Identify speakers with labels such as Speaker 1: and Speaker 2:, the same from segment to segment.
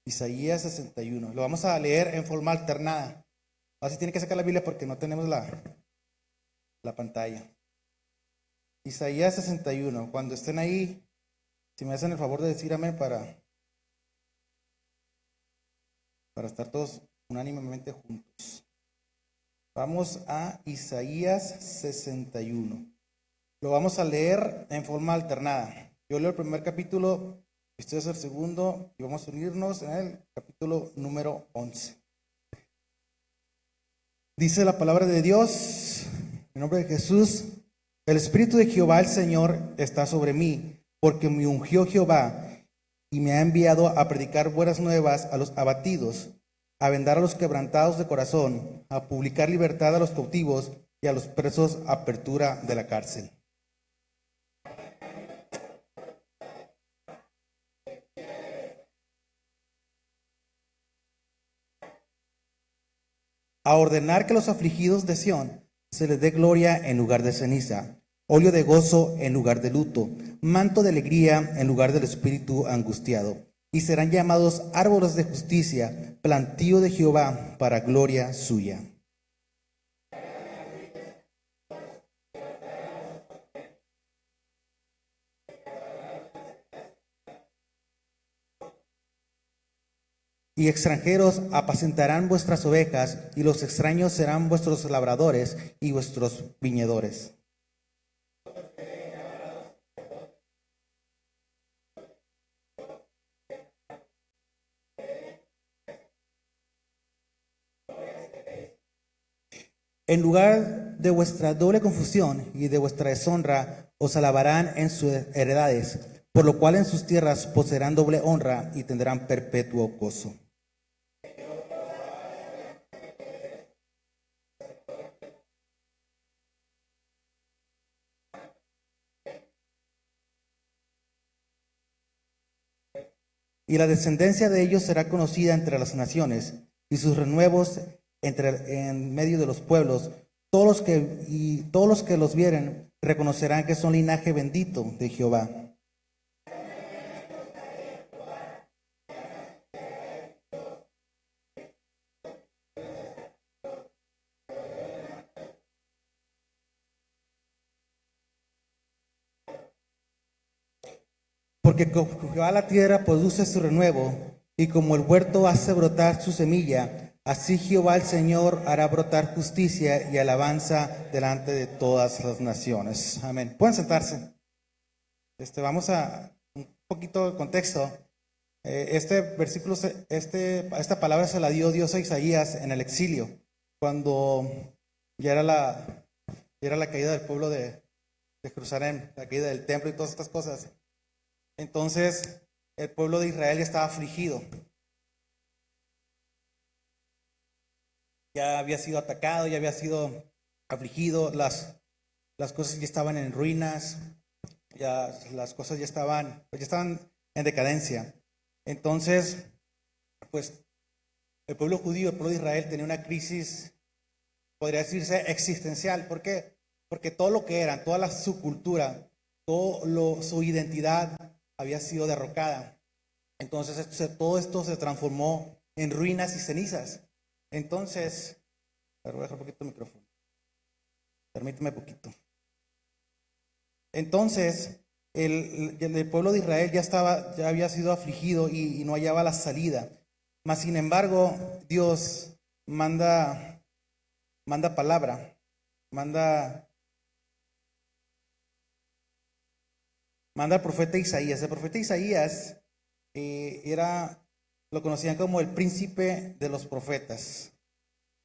Speaker 1: Isaías 61. Lo vamos a leer en forma alternada. Así tiene que sacar la Biblia porque no tenemos la pantalla. Isaías 61. Cuando estén ahí, si me hacen el favor de decir amén para estar todos unánimemente juntos. Vamos a Isaías 61. Lo vamos a leer en forma alternada. Yo leo el primer capítulo, este es el segundo, y vamos a unirnos en el capítulo número 11. Dice la palabra de Dios, en nombre de Jesús: el Espíritu de Jehová el Señor está sobre mí, porque me ungió Jehová y me ha enviado a predicar buenas nuevas a los abatidos, a vendar a los quebrantados de corazón, a publicar libertad a los cautivos y a los presos apertura de la cárcel. A ordenar que los afligidos de Sión se les dé gloria en lugar de ceniza, óleo de gozo en lugar de luto, manto de alegría en lugar del espíritu angustiado. Y serán llamados árboles de justicia, plantío de Jehová para gloria suya. Y extranjeros apacentarán vuestras ovejas, y los extraños serán vuestros labradores y vuestros viñedores. En lugar de vuestra doble confusión y de vuestra deshonra, os alabarán en sus heredades, por lo cual en sus tierras poseerán doble honra y tendrán perpetuo gozo. Y la descendencia de ellos será conocida entre las naciones, y sus renuevos en medio de los pueblos. Todos los que los vieren reconocerán que son linaje bendito de Jehová. Porque como Jehová la tierra produce su renuevo, y como el huerto hace brotar su semilla, así Jehová el Señor hará brotar justicia y alabanza delante de todas las naciones. Amén. Pueden sentarse. Vamos a un poquito de contexto. Este versículo, esta palabra se la dio Dios a Isaías en el exilio, cuando ya era la caída del pueblo de Jerusalén, la caída del templo y todas estas cosas. Entonces, el pueblo de Israel ya estaba afligido. Ya había sido atacado, ya había sido afligido, las cosas ya estaban en ruinas, ya las cosas ya estaban en decadencia. Entonces, pues, el pueblo judío, el pueblo de Israel tenía una crisis, podría decirse, existencial. ¿Por qué? Porque todo lo que eran, toda su cultura, su identidad había sido derrocada. Entonces todo esto se transformó en ruinas y cenizas. Entonces, voy a dejar un poquito el micrófono. Permíteme poquito. Entonces, el pueblo de Israel ya había sido afligido y no hallaba la salida. Mas sin embargo, Dios manda palabra, manda al profeta Isaías. El profeta Isaías lo conocían como el príncipe de los profetas.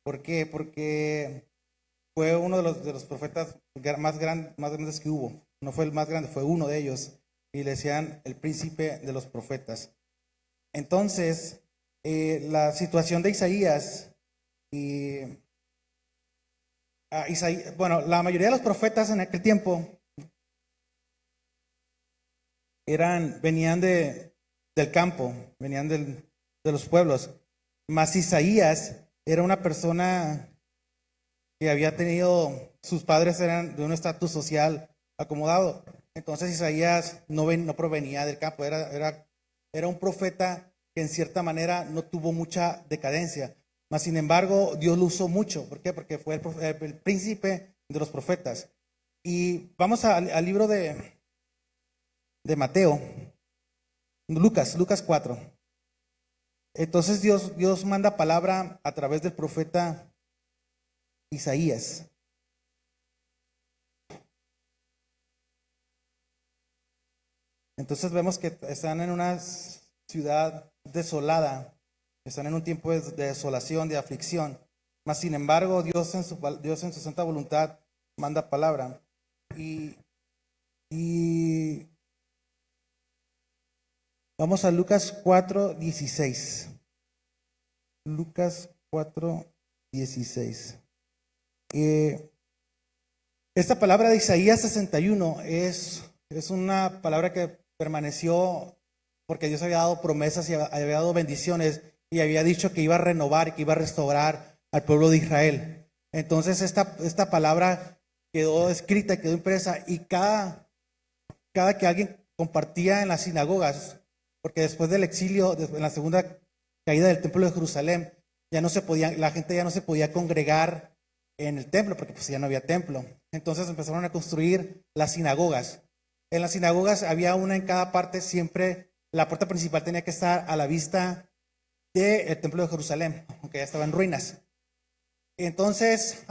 Speaker 1: ¿Por qué? Porque fue uno de los profetas más grandes que hubo. No fue el más grande, fue uno de ellos. Y le decían el príncipe de los profetas. Entonces, la situación de Isaías, la mayoría de los profetas en aquel tiempo venían del campo, venían de los pueblos. Mas Isaías era una persona que había tenido, sus padres eran de un estatus social acomodado. Entonces Isaías no provenía del campo, era un profeta que en cierta manera no tuvo mucha decadencia. Mas, sin embargo, Dios lo usó mucho. ¿Por qué? Porque fue el príncipe de los profetas. Y vamos al libro de Mateo, Lucas 4. Entonces Dios manda palabra a través del profeta Isaías. Entonces vemos que están en una ciudad desolada, están en un tiempo de desolación, de aflicción. Mas sin embargo, Dios en su santa voluntad manda palabra. Y vamos a Lucas 4:16. Lucas 4:16. Esta palabra de Isaías 61 es una palabra que permaneció porque Dios había dado promesas y había dado bendiciones y había dicho que iba a renovar y que iba a restaurar al pueblo de Israel. Entonces esta palabra quedó escrita, quedó impresa, y cada que alguien compartía en las sinagogas, porque después del exilio, en la segunda caída del templo de Jerusalén, la gente ya no se podía congregar en el templo, porque pues ya no había templo. Entonces empezaron a construir las sinagogas. En las sinagogas había una en cada parte, siempre la puerta principal tenía que estar a la vista del templo de Jerusalén, aunque ya estaba en ruinas. Entonces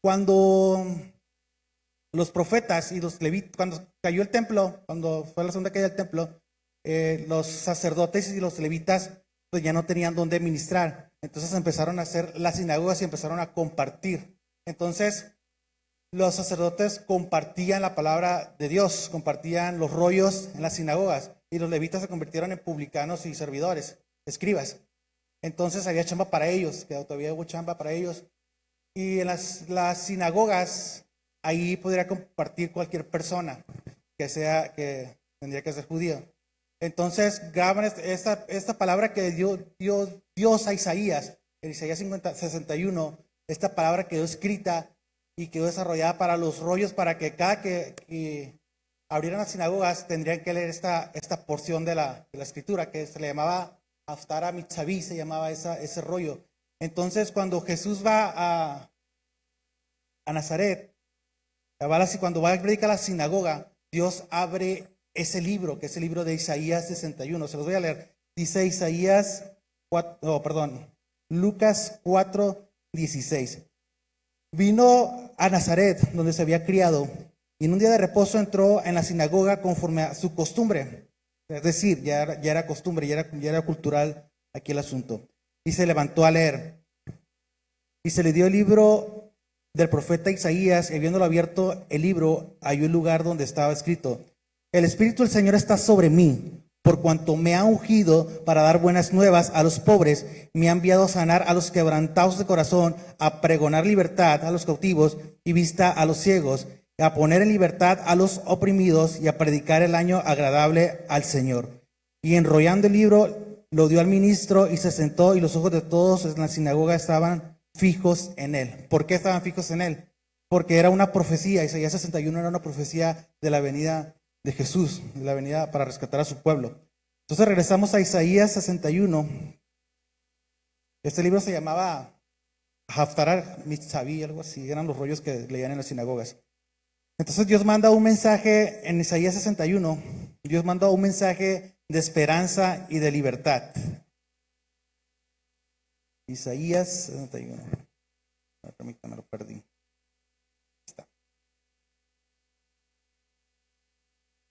Speaker 1: cuando los profetas y los levitas, cuando cayó el templo, cuando fue la segunda caída del templo, los sacerdotes y los levitas pues ya no tenían dónde ministrar. Entonces empezaron a hacer las sinagogas y empezaron a compartir. Entonces los sacerdotes compartían la palabra de Dios, compartían los rollos en las sinagogas, y los levitas se convirtieron en publicanos y servidores, escribas. Entonces había chamba para ellos, que todavía hubo chamba para ellos. Y en las sinagogas, ahí podría compartir cualquier persona que tendría que ser judío. Entonces graban esta palabra que dio Dios a Isaías, en Isaías 61, esta palabra quedó escrita y quedó desarrollada para los rollos, para que cada que abrieran las sinagogas tendrían que leer esta porción de la escritura, que se le llamaba Haftara Mitzaví, se llamaba ese rollo. Entonces cuando Jesús va a Nazaret, cuando va a predicar a la sinagoga, Dios abre ese libro, que es el libro de Isaías 61. Se los voy a leer. Dice Lucas 4:16. Vino a Nazaret, donde se había criado, y en un día de reposo entró en la sinagoga conforme a su costumbre. Es decir, ya era costumbre, ya era cultural aquí el asunto. Y se levantó a leer. Y se le dio el libro del profeta Isaías, y habiéndolo abierto el libro, halló el lugar donde estaba escrito: El Espíritu del Señor está sobre mí, por cuanto me ha ungido para dar buenas nuevas a los pobres, me ha enviado a sanar a los quebrantados de corazón, a pregonar libertad a los cautivos y vista a los ciegos, a poner en libertad a los oprimidos y a predicar el año agradable al Señor. Y enrollando el libro, lo dio al ministro y se sentó, y los ojos de todos en la sinagoga estaban fijos en él. ¿Por qué estaban fijos en él? Porque era una profecía. Isaías 61 era una profecía de la venida de Jesús, de la venida para rescatar a su pueblo. Entonces regresamos a Isaías 61. Este libro se llamaba Haftara Mitzaví, algo así, eran los rollos que leían en las sinagogas. Entonces Dios manda un mensaje en Isaías 61. Dios manda un mensaje de esperanza y de libertad. Isaías 61. Permítame, lo perdí. Está.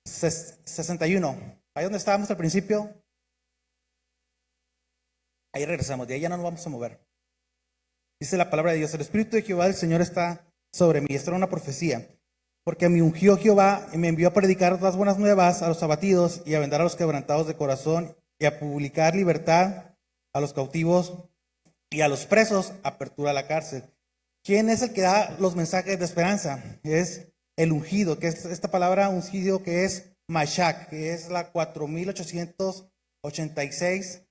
Speaker 1: 61. Ahí donde estábamos al principio. Ahí regresamos, de ahí ya no nos vamos a mover. Dice la palabra de Dios: el Espíritu de Jehová del Señor está sobre mí. Esta era una profecía. Porque me ungió Jehová y me envió a predicar las buenas nuevas a los abatidos, y a vendar a los quebrantados de corazón, y a publicar libertad a los cautivos, y a los presos apertura a la cárcel. ¿Quién es el que da los mensajes de esperanza? Es el ungido, que es esta palabra ungido, que es Mashiach, que es la 4886,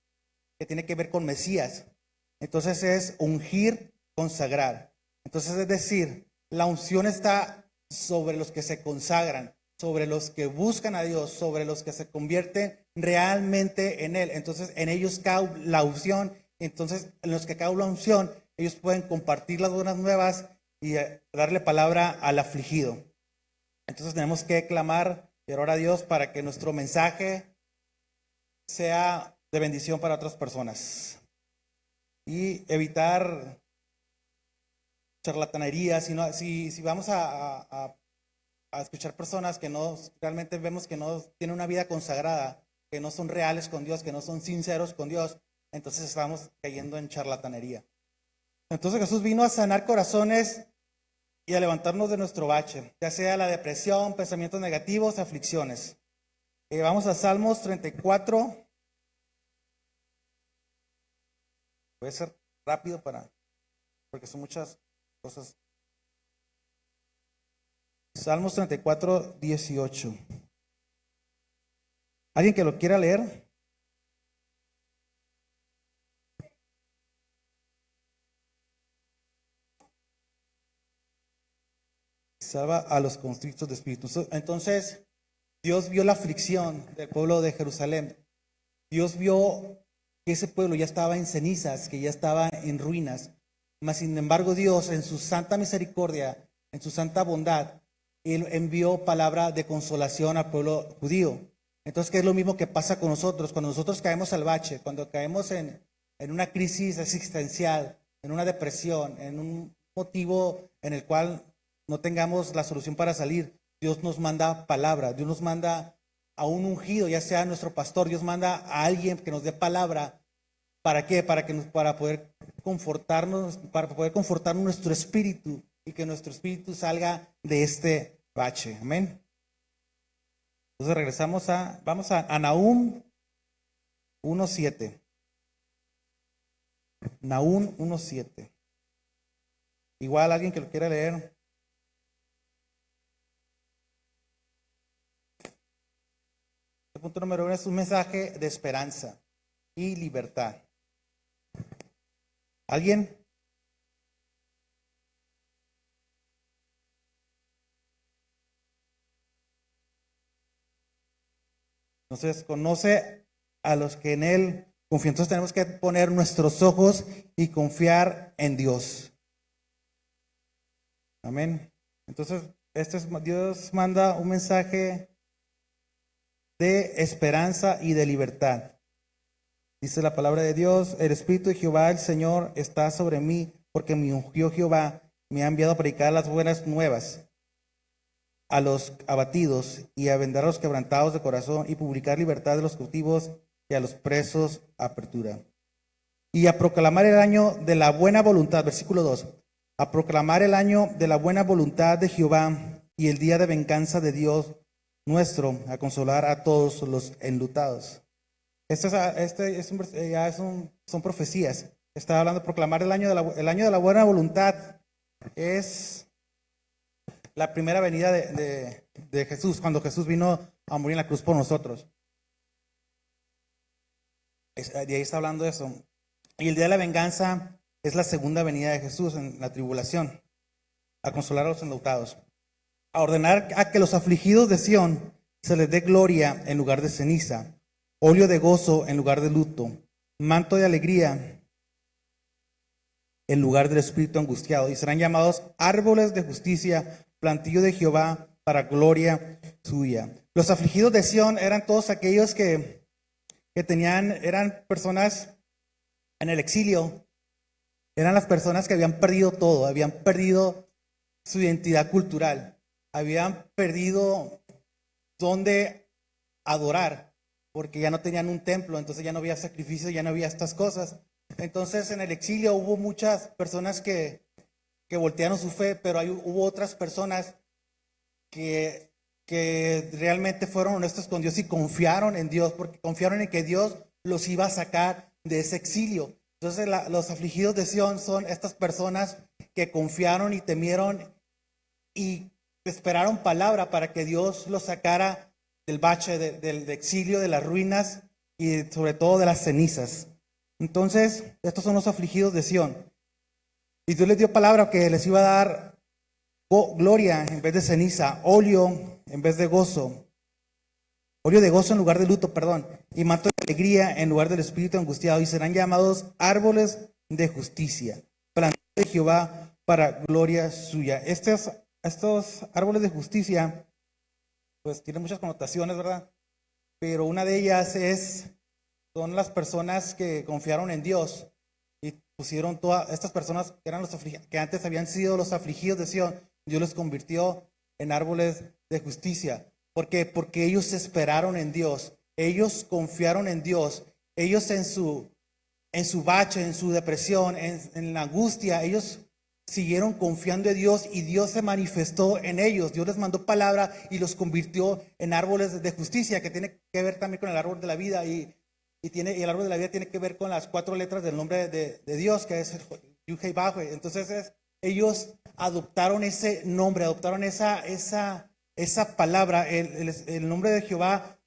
Speaker 1: que tiene que ver con Mesías. Entonces es ungir, consagrar. Entonces es decir, la unción está sobre los que se consagran, sobre los que buscan a Dios, sobre los que se convierten realmente en Él. Entonces en ellos cae la unción. Entonces en los que cae la unción, ellos pueden compartir las buenas nuevas y darle palabra al afligido. Entonces tenemos que clamar y orar a Dios para que nuestro mensaje sea de bendición para otras personas. Y evitar charlatanería. Si vamos a escuchar personas que no realmente vemos que no tienen una vida consagrada, que no son reales con Dios, que no son sinceros con Dios, entonces estamos cayendo en charlatanería. Entonces Jesús vino a sanar corazones y a levantarnos de nuestro bache, ya sea la depresión, pensamientos negativos, aflicciones. Vamos a Salmos 34. Voy a ser rápido porque son muchas cosas. Salmos 34, 18. ¿Alguien que lo quiera leer? Salva a los constrictos de espíritu. Entonces, Dios vio la aflicción del pueblo de Jerusalén. Dios vio que ese pueblo ya estaba en cenizas, que ya estaba en ruinas. Mas, sin embargo, Dios, en su santa misericordia, en su santa bondad, Él envió palabra de consolación al pueblo judío. Entonces, ¿qué es lo mismo que pasa con nosotros? Cuando nosotros caemos al bache, cuando caemos en una crisis existencial, en una depresión, en un motivo en el cual no tengamos la solución para salir, Dios nos manda palabra, Dios nos manda a un ungido, ya sea nuestro pastor, Dios manda a alguien que nos dé palabra. ¿Para qué? Para poder confortarnos, para poder confortar nuestro espíritu y que nuestro espíritu salga de este bache. Amén. Entonces vamos a Nahum 1:7. Nahum 1:7. Igual alguien que lo quiera leer. El punto número 1 es un mensaje de esperanza y libertad. ¿Alguien? Entonces, conoce a los que en Él confían. Entonces, tenemos que poner nuestros ojos y confiar en Dios. Amén. Entonces, Dios manda un mensaje de esperanza y de libertad. Dice la palabra de Dios: el Espíritu de Jehová, el Señor, está sobre mí, porque me ungió Jehová, me ha enviado a predicar las buenas nuevas a los abatidos y a vendar a los quebrantados de corazón y publicar libertad de los cautivos y a los presos apertura. Y a proclamar el año de la buena voluntad, versículo 2, a proclamar el año de la buena voluntad de Jehová y el día de venganza de Dios nuestro, a consolar a todos los enlutados. Son profecías. Está hablando de proclamar el año de la buena voluntad. Es la primera venida de Jesús, cuando Jesús vino a morir en la cruz por nosotros. De ahí está hablando eso. Y el día de la venganza es la segunda venida de Jesús en la tribulación, a consolar a los enlutados, a ordenar a que los afligidos de Sión se les dé gloria en lugar de ceniza, óleo de gozo en lugar de luto, manto de alegría en lugar del espíritu angustiado, y serán llamados árboles de justicia, plantío de Jehová para gloria suya. Los afligidos de Sión eran todos aquellos que eran personas en el exilio, eran las personas que habían perdido todo, habían perdido su identidad cultural, habían perdido dónde adorar, porque ya no tenían un templo, entonces ya no había sacrificio, ya no había estas cosas. Entonces en el exilio hubo muchas personas que voltearon su fe, pero hubo otras personas que realmente fueron honestos con Dios y confiaron en Dios, porque confiaron en que Dios los iba a sacar de ese exilio. Entonces los afligidos de Sión son estas personas que confiaron y temieron y esperaron palabra para que Dios los sacara del bache, del exilio, de las ruinas y sobre todo de las cenizas. Entonces, estos son los afligidos de Sión. Y Dios les dio palabra que les iba a dar gloria en vez de ceniza, óleo en vez de gozo. óleo de gozo en lugar de luto, perdón, y manto de alegría en lugar del espíritu angustiado, y serán llamados árboles de justicia, plantados de Jehová para gloria suya. Estos árboles de justicia, pues tienen muchas connotaciones, ¿verdad? Pero una de ellas son las personas que confiaron en Dios y pusieron todas estas personas que eran que antes habían sido los afligidos de Sión, Dios los convirtió en árboles de justicia. ¿Por qué? Porque ellos esperaron en Dios, ellos confiaron en Dios, ellos en su bache, en su depresión, en la angustia, ellos siguieron confiando en Dios y Dios se manifestó en ellos. Dios les mandó palabra y los convirtió en árboles de justicia, que tiene que ver también con el árbol de la vida y el árbol de la vida tiene que ver con las 4 letras del nombre de Dios, que es Yud-Heh-Vah-Heh. Entonces ellos adoptaron ese nombre, adoptaron esa palabra, el nombre de Jehová.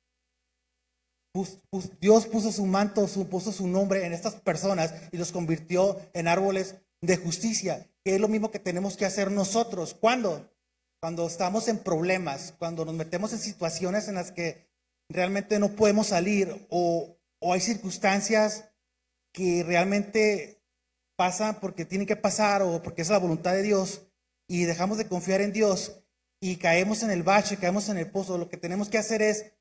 Speaker 1: Dios puso su manto, puso su nombre en estas personas y los convirtió en árboles de justicia, que es lo mismo que tenemos que hacer nosotros. ¿Cuándo? Cuando estamos en problemas, cuando nos metemos en situaciones en las que realmente no podemos salir o hay circunstancias que realmente pasan porque tienen que pasar o porque es la voluntad de Dios y dejamos de confiar en Dios y caemos en el bache, caemos en el pozo. Lo que tenemos que hacer es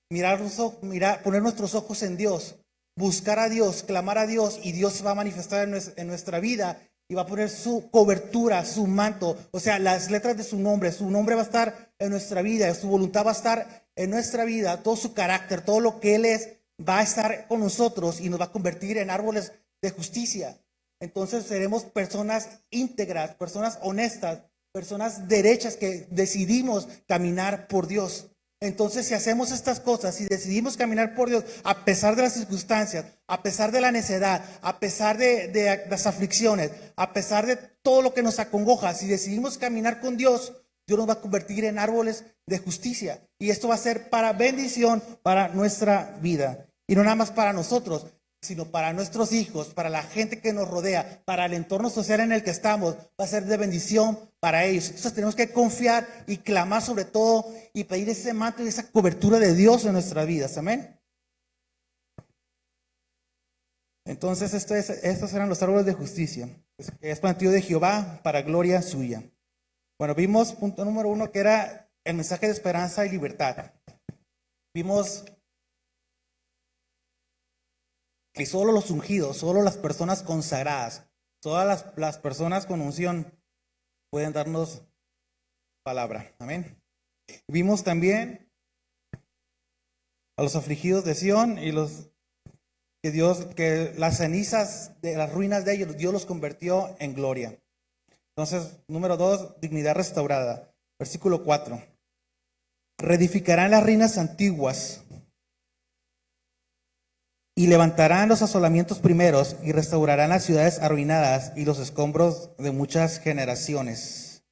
Speaker 1: poner nuestros ojos en Dios, buscar a Dios, clamar a Dios, y Dios se va a manifestar en nuestra vida y va a poner su cobertura, su manto, o sea, las letras de su nombre va a estar en nuestra vida, su voluntad va a estar en nuestra vida, todo su carácter, todo lo que Él es, va a estar con nosotros y nos va a convertir en árboles de justicia. Entonces seremos personas íntegras, personas honestas, personas derechas que decidimos caminar por Dios. Entonces, si hacemos estas cosas, si decidimos caminar por Dios, a pesar de las circunstancias, a pesar de la necedad, a pesar de las aflicciones, a pesar de todo lo que nos acongoja, si decidimos caminar con Dios, Dios nos va a convertir en árboles de justicia. Y esto va a ser para bendición para nuestra vida. Y no nada más para nosotros, sino para nuestros hijos, para la gente que nos rodea, para el entorno social en el que estamos, va a ser de bendición para ellos. Entonces tenemos que confiar y clamar sobre todo y pedir ese manto y esa cobertura de Dios en nuestras vidas. Amén. Entonces estos eran los árboles de justicia. Es plantío de Jehová para gloria suya. Bueno, vimos punto número 1 que era el mensaje de esperanza y libertad. Vimos que solo los ungidos, solo las personas consagradas, todas las personas con unción pueden darnos palabra. Amén. Vimos también a los afligidos de Sión y que las cenizas de las ruinas de ellos, Dios los convirtió en gloria. Entonces, número 2, dignidad restaurada. Versículo 4. Reedificarán las ruinas antiguas y levantarán los asolamientos primeros y restaurarán las ciudades arruinadas y los escombros de muchas generaciones.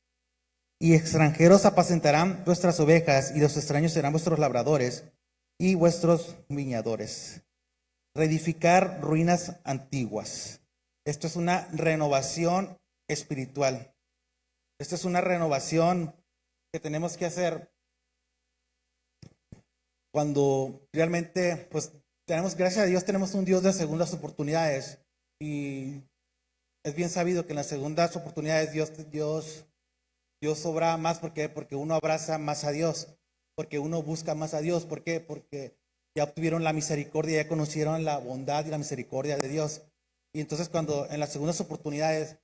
Speaker 1: Y extranjeros apacentarán vuestras ovejas y los extraños serán vuestros labradores y vuestros viñadores. Reedificar ruinas antiguas. Esto es una renovación espiritual. Esto es una renovación que tenemos que hacer cuando realmente, pues, gracias a Dios, tenemos un Dios de segundas oportunidades y es bien sabido que en las segundas oportunidades Dios obra más. Porque uno abraza más a Dios, porque uno busca más a Dios. ¿Por qué? Porque ya obtuvieron la misericordia, ya conocieron la bondad y la misericordia de Dios. Y entonces cuando en las segundas oportunidades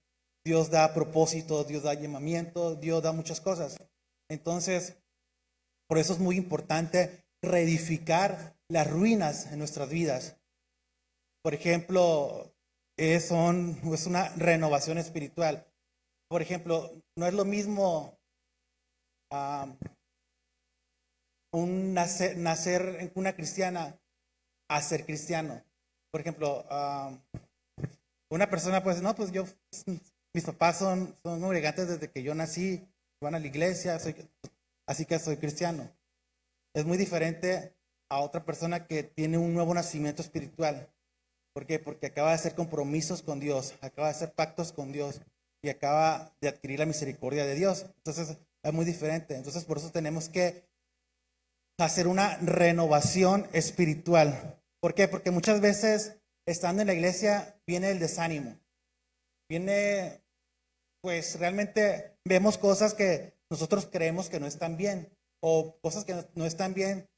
Speaker 1: Dios da propósito, Dios da llamamiento, Dios da muchas cosas. Entonces, por eso es muy importante reedificar las ruinas en nuestras vidas. Por ejemplo, es una renovación espiritual. Por ejemplo, no es lo mismo nacer en cuna cristiana a ser cristiano. Por ejemplo, una persona pues, no, pues mis papás son congregantes desde que yo nací, van a la iglesia, así que soy cristiano. Es muy diferente a otra persona que tiene un nuevo nacimiento espiritual. ¿Por qué? Porque acaba de hacer compromisos con Dios, acaba de hacer pactos con Dios y acaba de adquirir la misericordia de Dios. Entonces es muy diferente. Entonces por eso tenemos que hacer una renovación espiritual. ¿Por qué? Porque muchas veces estando en la iglesia viene el desánimo. Viene, pues realmente vemos cosas que nosotros creemos que no están bien o cosas que no están bien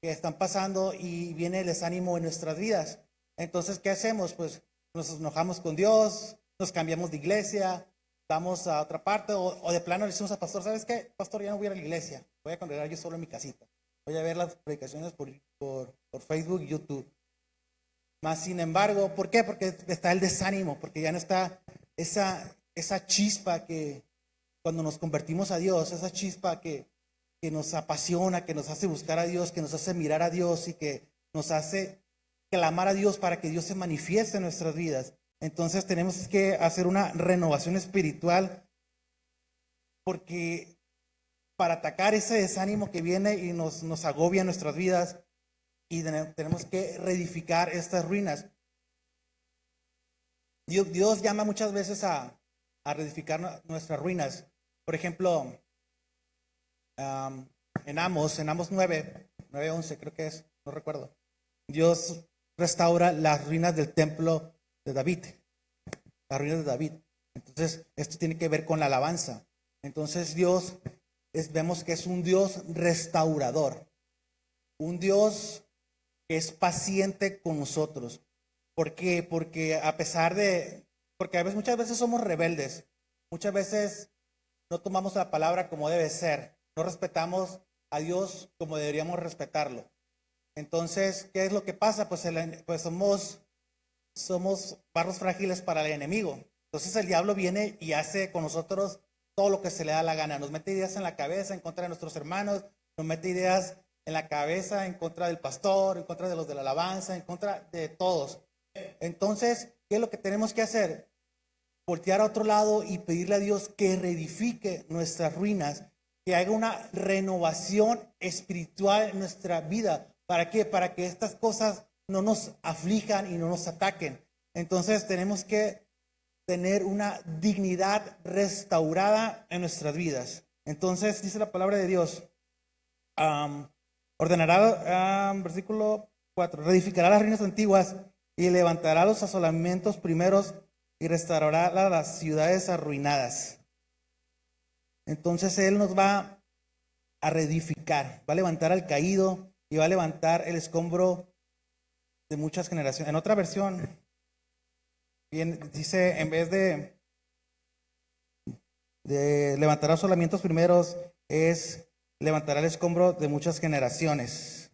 Speaker 1: que están pasando y viene el desánimo en nuestras vidas. Entonces, ¿qué hacemos? Pues nos enojamos con Dios, nos cambiamos de iglesia, vamos a otra parte o de plano le decimos al pastor, ¿sabes qué? Pastor, ya no voy a ir a la iglesia, voy a congregar yo solo en mi casita. Voy a ver las predicaciones por Facebook y YouTube. Más sin embargo, ¿por qué? Porque está el desánimo, porque ya no está esa chispa que cuando nos convertimos a Dios, esa chispa que nos apasiona, que nos hace buscar a Dios, que nos hace mirar a Dios y que nos hace clamar a Dios para que Dios se manifieste en nuestras vidas. Entonces tenemos que hacer una renovación espiritual porque para atacar ese desánimo que viene y nos agobia en nuestras vidas y tenemos que reedificar estas ruinas. Dios llama muchas veces a reedificar nuestras ruinas. Por ejemplo, en Amos 9:11 creo que es, no recuerdo. Dios restaura las ruinas del templo de David, las ruinas de David. Entonces, esto tiene que ver con la alabanza. Entonces, Dios vemos que es un Dios restaurador, un Dios que es paciente con nosotros. ¿Por qué? Porque muchas veces somos rebeldes, muchas veces no tomamos la palabra como debe ser, no respetamos a Dios como deberíamos respetarlo. Entonces, ¿qué es lo que pasa? Pues somos barros frágiles para el enemigo. Entonces el diablo viene y hace con nosotros todo lo que se le da la gana. Nos mete ideas en la cabeza en contra de nuestros hermanos, nos mete ideas en la cabeza en contra del pastor, en contra de los de la alabanza, en contra de todos. Entonces, ¿qué es lo que tenemos que hacer? Voltear a otro lado y pedirle a Dios que reedifique nuestras ruinas, que haga una renovación espiritual en nuestra vida. ¿Para qué? Para que estas cosas no nos aflijan y no nos ataquen. Entonces tenemos que tener una dignidad restaurada en nuestras vidas. Entonces dice la palabra de Dios, ordenará, versículo 4, reedificará las ruinas antiguas y levantará los asolamientos primeros y restaurará las ciudades arruinadas. Entonces Él nos va a reedificar, va a levantar al caído y va a levantar el escombro de muchas generaciones. En otra versión, bien, dice, en vez de levantará asolamientos primeros, es levantará el escombro de muchas generaciones.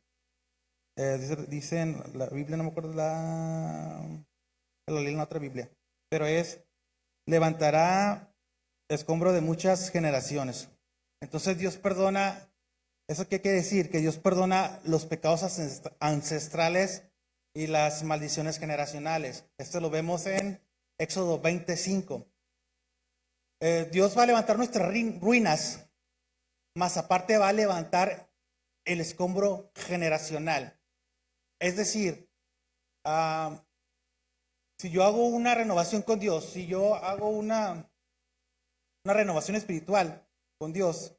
Speaker 1: Dice en la Biblia, no me acuerdo lo leí en la otra Biblia, pero es levantará escombro de muchas generaciones. Entonces Dios perdona. ¿Eso qué quiere decir? Que Dios perdona los pecados ancestrales y las maldiciones generacionales. Esto lo vemos en Éxodo 25. Dios va a levantar nuestras ruinas, más aparte va a levantar el escombro generacional. Es decir, si yo hago una renovación con Dios, si yo hago una renovación espiritual con Dios,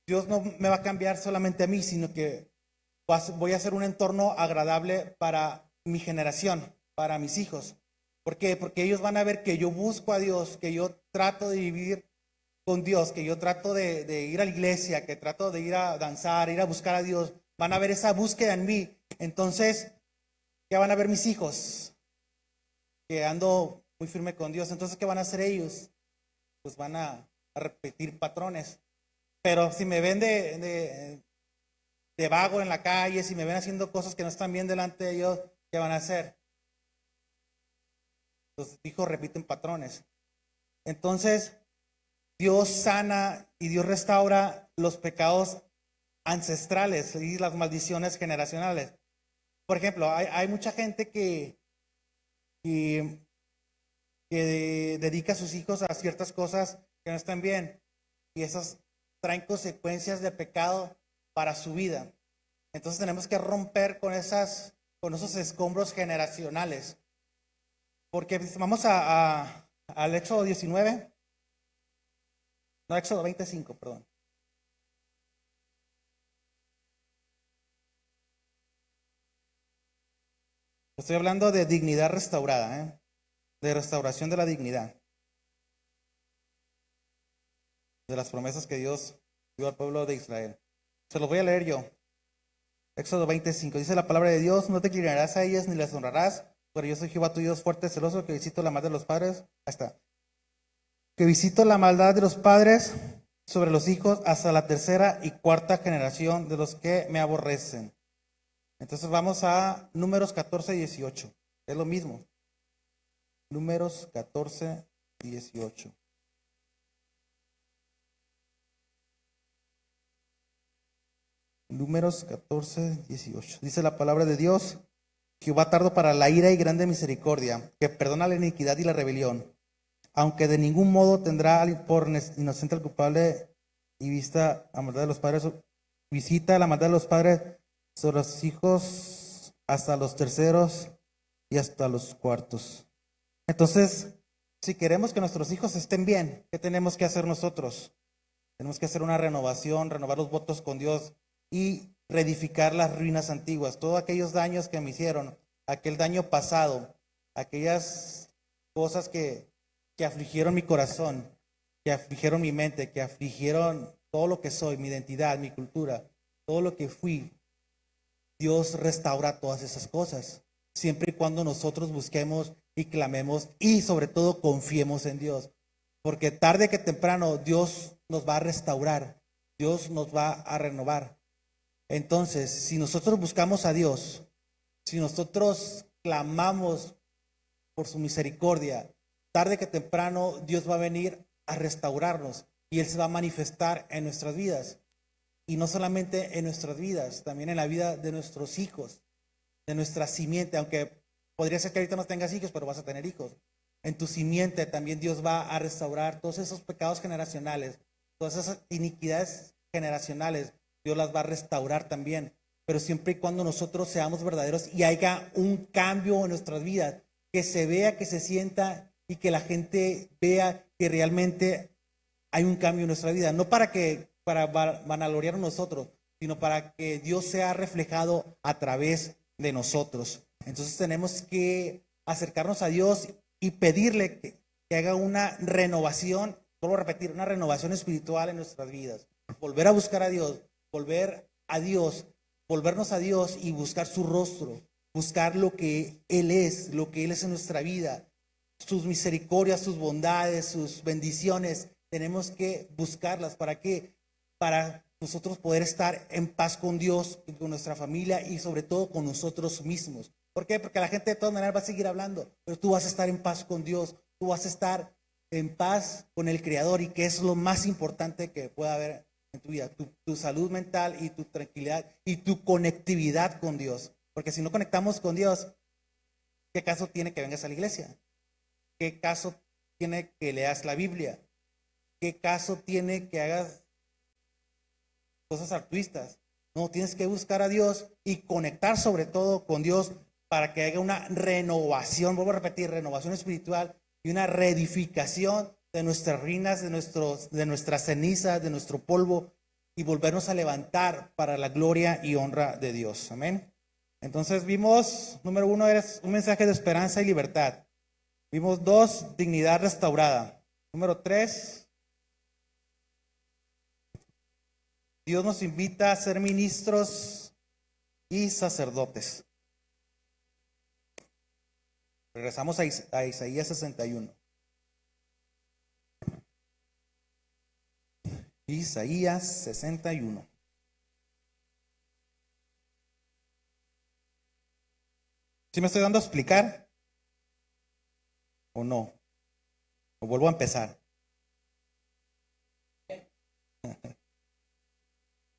Speaker 1: Dios no me va a cambiar solamente a mí, sino que voy a hacer un entorno agradable para mi generación, para mis hijos. ¿Por qué? Porque ellos van a ver que yo busco a Dios, que yo trato de vivir con Dios, que yo trato de ir a la iglesia, que trato de ir a danzar, ir a buscar a Dios. Van a ver esa búsqueda en mí. Entonces, ¿qué van a ver mis hijos? Que ando muy firme con Dios. Entonces, ¿qué van a hacer ellos? Pues van a repetir patrones. Pero si me ven de vago en la calle, si me ven haciendo cosas que no están bien delante de ellos, ¿qué van a hacer? Los hijos repiten patrones. Entonces, Dios sana y Dios restaura los pecados ancestrales y las maldiciones generacionales. Por ejemplo, hay mucha gente que dedica a sus hijos a ciertas cosas que no están bien y esas traen consecuencias de pecado para su vida. Entonces tenemos que romper con esos escombros generacionales. Porque vamos al Éxodo 19, no, Éxodo 25, perdón. Estoy hablando de dignidad restaurada, de restauración de la dignidad, de las promesas que Dios dio al pueblo de Israel. Se los voy a leer yo. Éxodo 25, dice la palabra de Dios: no te inclinarás a ellas ni las honrarás, pero yo soy Jehová tu Dios fuerte, celoso, que visito la maldad de los padres, que visito la maldad de los padres sobre los hijos hasta la tercera y cuarta generación de los que me aborrecen. Entonces vamos a Números 14, 18. Es lo mismo. Números 14, 18. Números 14, 18. Dice la palabra de Dios: Jehová tardo para la ira y grande misericordia, que perdona la iniquidad y la rebelión, aunque de ningún modo tendrá por inocente al culpable, y visita la maldad de los padres sobre los hijos hasta los terceros y hasta los cuartos. Entonces, si queremos que nuestros hijos estén bien, ¿qué tenemos que hacer nosotros? Tenemos que hacer una renovación, renovar los votos con Dios y reedificar las ruinas antiguas, todos aquellos daños que me hicieron, aquel daño pasado, aquellas cosas que afligieron mi corazón, que afligieron mi mente, que afligieron todo lo que soy, mi identidad, mi cultura, todo lo que fui. Dios restaura todas esas cosas, siempre y cuando nosotros busquemos y clamemos y sobre todo confiemos en Dios, porque tarde que temprano Dios nos va a restaurar, Dios nos va a renovar. Entonces, si nosotros buscamos a Dios, si nosotros clamamos por su misericordia, tarde que temprano Dios va a venir a restaurarnos y Él se va a manifestar en nuestras vidas. Y no solamente en nuestras vidas, también en la vida de nuestros hijos, de nuestra simiente, aunque podría ser que ahorita no tengas hijos, pero vas a tener hijos. En tu simiente también Dios va a restaurar todos esos pecados generacionales, todas esas iniquidades generacionales, Dios las va a restaurar también. Pero siempre y cuando nosotros seamos verdaderos y haya un cambio en nuestras vidas, que se vea, que se sienta y que la gente vea que realmente hay un cambio en nuestra vida, no para vanagloriar a nosotros, sino para que Dios sea reflejado a través de nosotros. Entonces tenemos que acercarnos a Dios y pedirle que haga una renovación, vuelvo a repetir, una renovación espiritual en nuestras vidas. Volver a buscar a Dios, volvernos a Dios y buscar su rostro, buscar lo que Él es en nuestra vida, sus misericordias, sus bondades, sus bendiciones. Tenemos que buscarlas. ¿Para qué? Para nosotros poder estar en paz con Dios, con nuestra familia y sobre todo con nosotros mismos. ¿Por qué? Porque la gente de todas maneras va a seguir hablando, pero tú vas a estar en paz con Dios, tú vas a estar en paz con el Creador, y que es lo más importante que pueda haber en tu vida, tu salud mental y tu tranquilidad y tu conectividad con Dios. Porque si no conectamos con Dios, ¿qué caso tiene que vengas a la iglesia? ¿Qué caso tiene que leas la Biblia? ¿Qué caso tiene que hagas cosas altruistas? No, tienes que buscar a Dios y conectar sobre todo con Dios para que haya una renovación, vuelvo a repetir, renovación espiritual y una reedificación de nuestras ruinas, de nuestras cenizas, de nuestro polvo, y volvernos a levantar para la gloria y honra de Dios. Amén. Entonces vimos, número 1, es un mensaje de esperanza y libertad. Vimos 2, dignidad restaurada. Número 3, Dios nos invita a ser ministros y sacerdotes. Regresamos a Isaías 61. Isaías 61. ¿Sí me estoy dando a explicar? ¿O no? ¿O vuelvo a empezar?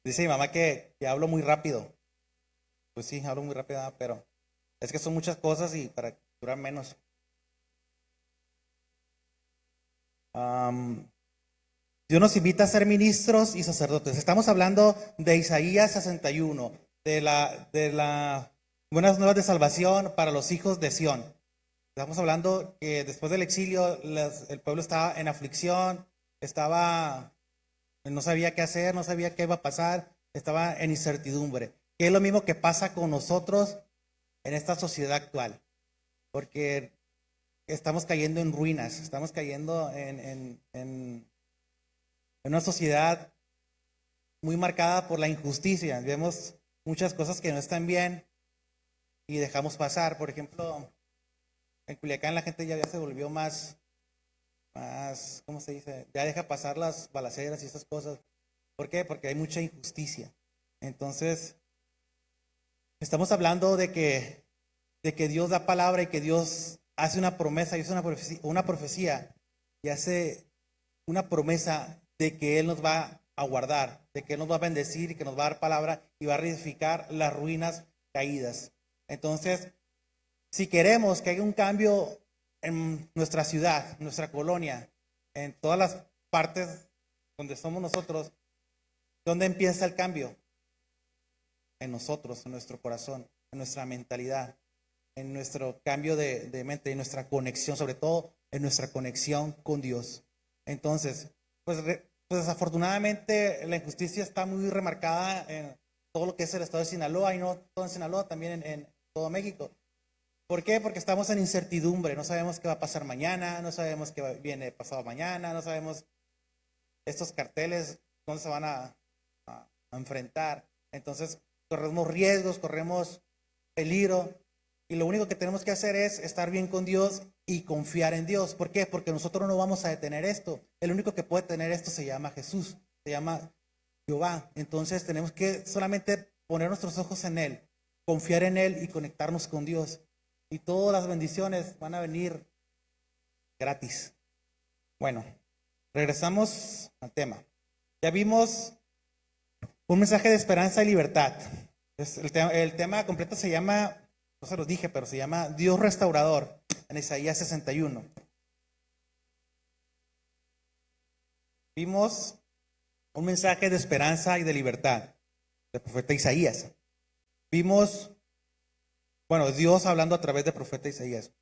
Speaker 1: Dice mi mamá que hablo muy rápido. Pues sí, hablo muy rápido, pero es que son muchas cosas y para durar menos. Dios nos invita a ser ministros y sacerdotes. Estamos hablando de Isaías 61, de la buenas nuevas de salvación para los hijos de Sión. Estamos hablando que después del exilio el pueblo estaba en aflicción, no sabía qué hacer, no sabía qué iba a pasar, estaba en incertidumbre. Que es lo mismo que pasa con nosotros en esta sociedad actual, porque estamos cayendo en ruinas, estamos cayendo en una sociedad muy marcada por la injusticia. Vemos muchas cosas que no están bien y dejamos pasar. Por ejemplo, en Culiacán la gente ya se volvió más, ¿cómo se dice? Ya deja pasar las balaceras y esas cosas. ¿Por qué? Porque hay mucha injusticia. Entonces, estamos hablando de que Dios da palabra y que Dios hace una promesa y hace una profecía y hace una promesa de que Él nos va a guardar, de que Él nos va a bendecir y que nos va a dar palabra y va a reedificar las ruinas caídas. Entonces, si queremos que haya un cambio en nuestra ciudad, en nuestra colonia, en todas las partes donde somos nosotros, ¿dónde empieza el cambio? En nosotros, en nuestro corazón, en nuestra mentalidad, en nuestro cambio de mente, en nuestra conexión, sobre todo en nuestra conexión con Dios. Entonces, pues desafortunadamente la injusticia está muy remarcada en todo lo que es el estado de Sinaloa, y no todo en Sinaloa, también en todo México. ¿Por qué? Porque estamos en incertidumbre, no sabemos qué va a pasar mañana, no sabemos qué viene pasado mañana, no sabemos estos carteles dónde se van a enfrentar. Entonces, corremos riesgos, corremos peligro, y lo único que tenemos que hacer es estar bien con Dios y confiar en Dios. ¿Por qué? Porque nosotros no vamos a detener esto. El único que puede detener esto se llama Jesús, se llama Jehová. Entonces tenemos que solamente poner nuestros ojos en Él, confiar en Él y conectarnos con Dios. Y todas las bendiciones van a venir gratis. Bueno, regresamos al tema. Ya vimos un mensaje de esperanza y libertad. El tema completo se llama, no se lo dije, pero se llama Dios restaurador, en Isaías 61. Vimos un mensaje de esperanza y de libertad del profeta Isaías. Vimos, bueno, Dios hablando a través del profeta Isaías.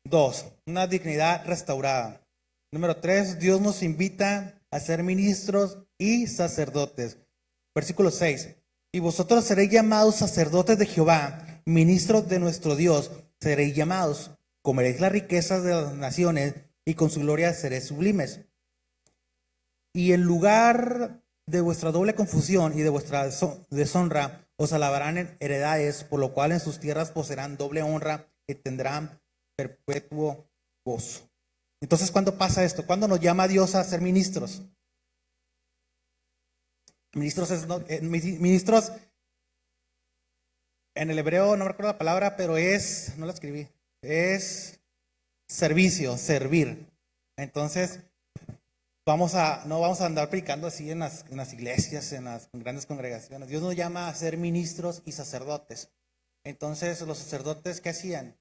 Speaker 1: 2, una dignidad restaurada. Número 3, Dios nos invita a ser ministros y sacerdotes. Versículo 6, y vosotros seréis llamados sacerdotes de Jehová, ministros de nuestro Dios, seréis llamados, comeréis las riquezas de las naciones, y con su gloria seréis sublimes. Y en lugar de vuestra doble confusión y de vuestra deshonra, os alabarán en heredades, por lo cual en sus tierras poseerán doble honra y tendrán perpetuo gozo. Entonces, ¿cuándo pasa esto? ¿Cuándo nos llama Dios a ser ministros? Ministros, en el hebreo no me recuerdo la palabra, pero no la escribí, es servicio, servir. Entonces, no vamos a andar predicando así en las iglesias, en las grandes congregaciones. Dios nos llama a ser ministros y sacerdotes. Entonces, los sacerdotes, ¿qué hacían?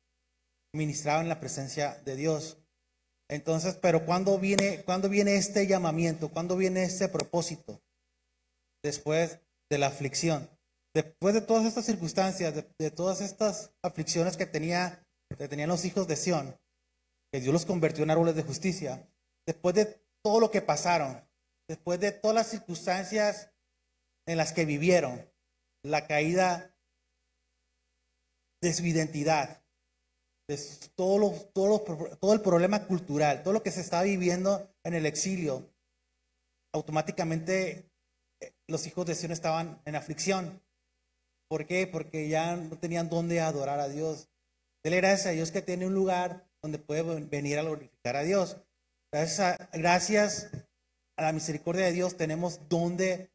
Speaker 1: Ministraban la presencia de Dios. Entonces, pero ¿cuándo viene este llamamiento? ¿Cuándo viene este propósito? Después de la aflicción. Después de todas estas circunstancias, de todas estas aflicciones que tenían los hijos de Sión, que Dios los convirtió en árboles de justicia, después de todo lo que pasaron, después de todas las circunstancias en las que vivieron, la caída de su identidad, de todo el problema cultural, todo lo que se estaba viviendo en el exilio, automáticamente los hijos de Sión estaban en aflicción. ¿Por qué? Porque ya no tenían dónde adorar a Dios. Dele gracias a Dios que tiene un lugar donde puede venir a glorificar a Dios. Gracias a la misericordia de Dios tenemos dónde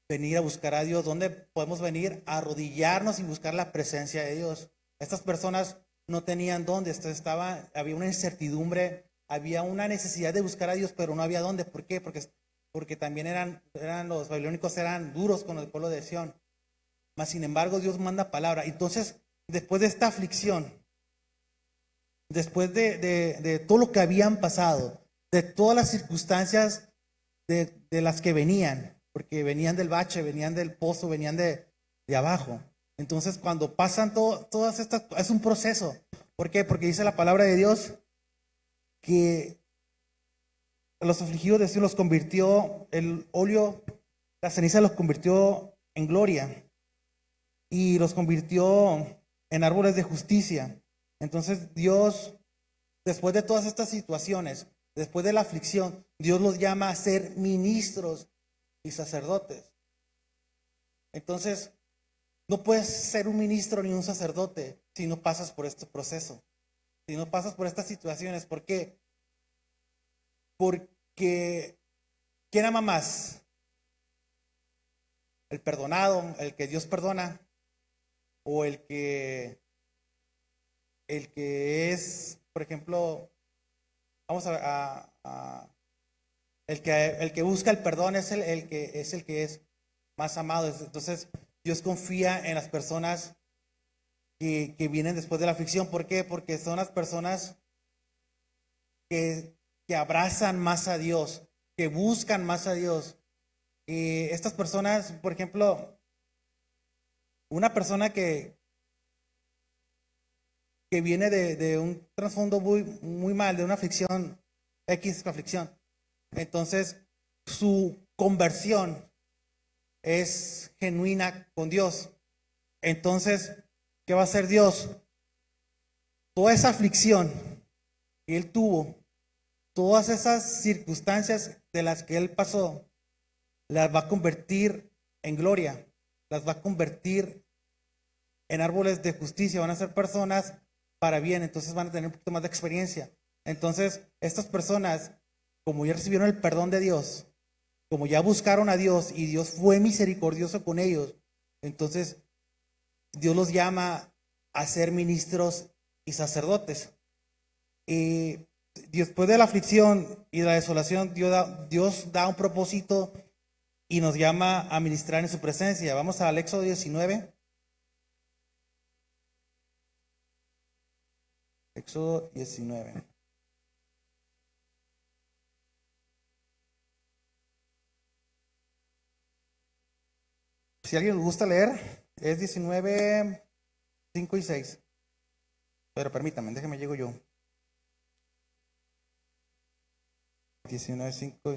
Speaker 1: venir a buscar a Dios, donde podemos venir a arrodillarnos y buscar la presencia de Dios. Estas personas no tenían dónde, había una incertidumbre, había una necesidad de buscar a Dios, pero no había dónde. ¿Por qué? Porque también los babilónicos eran duros con el pueblo de Sión. Mas sin embargo Dios manda palabra. Entonces, después de esta aflicción, después de todo lo que habían pasado, de todas las circunstancias de las que venían, porque venían del bache, venían del pozo, venían de abajo. Entonces, cuando pasan todas estas, es un proceso. ¿Por qué? Porque dice la palabra de Dios que los afligidos de Sion los convirtió, el óleo, la ceniza los convirtió en gloria y los convirtió en árboles de justicia. Entonces Dios, después de todas estas situaciones, después de la aflicción, Dios los llama a ser ministros y sacerdotes. Entonces, no puedes ser un ministro ni un sacerdote si no pasas por este proceso, si no pasas por estas situaciones. ¿Por qué? Porque ¿quién ama más? ¿El perdonado, el que Dios perdona? ¿O el que es, por ejemplo, vamos el que busca el perdón es el que es más amado? Entonces, Dios confía en las personas que vienen después de la aflicción. ¿Por qué? Porque son las personas que abrazan más a Dios, que buscan más a Dios. Y estas personas, por ejemplo, una persona que viene de un trasfondo muy, muy mal, de una aflicción, X aflicción, entonces su conversión es genuina con Dios. Entonces, ¿qué va a hacer Dios? Toda esa aflicción que él tuvo, todas esas circunstancias de las que él pasó, las va a convertir en gloria, las va a convertir en árboles de justicia, van a ser personas para bien, entonces van a tener un poquito más de experiencia. Entonces, estas personas, como ya recibieron el perdón de Dios, como ya buscaron a Dios y Dios fue misericordioso con ellos, entonces Dios los llama a ser ministros y sacerdotes. Y después de la aflicción y la desolación, Dios da un propósito y nos llama a ministrar en su presencia. Vamos al Éxodo 19. Éxodo 19. Si a alguien le gusta leer, es 19, 5 y 6. Pero permítanme, déjenme llego yo. 19, 5.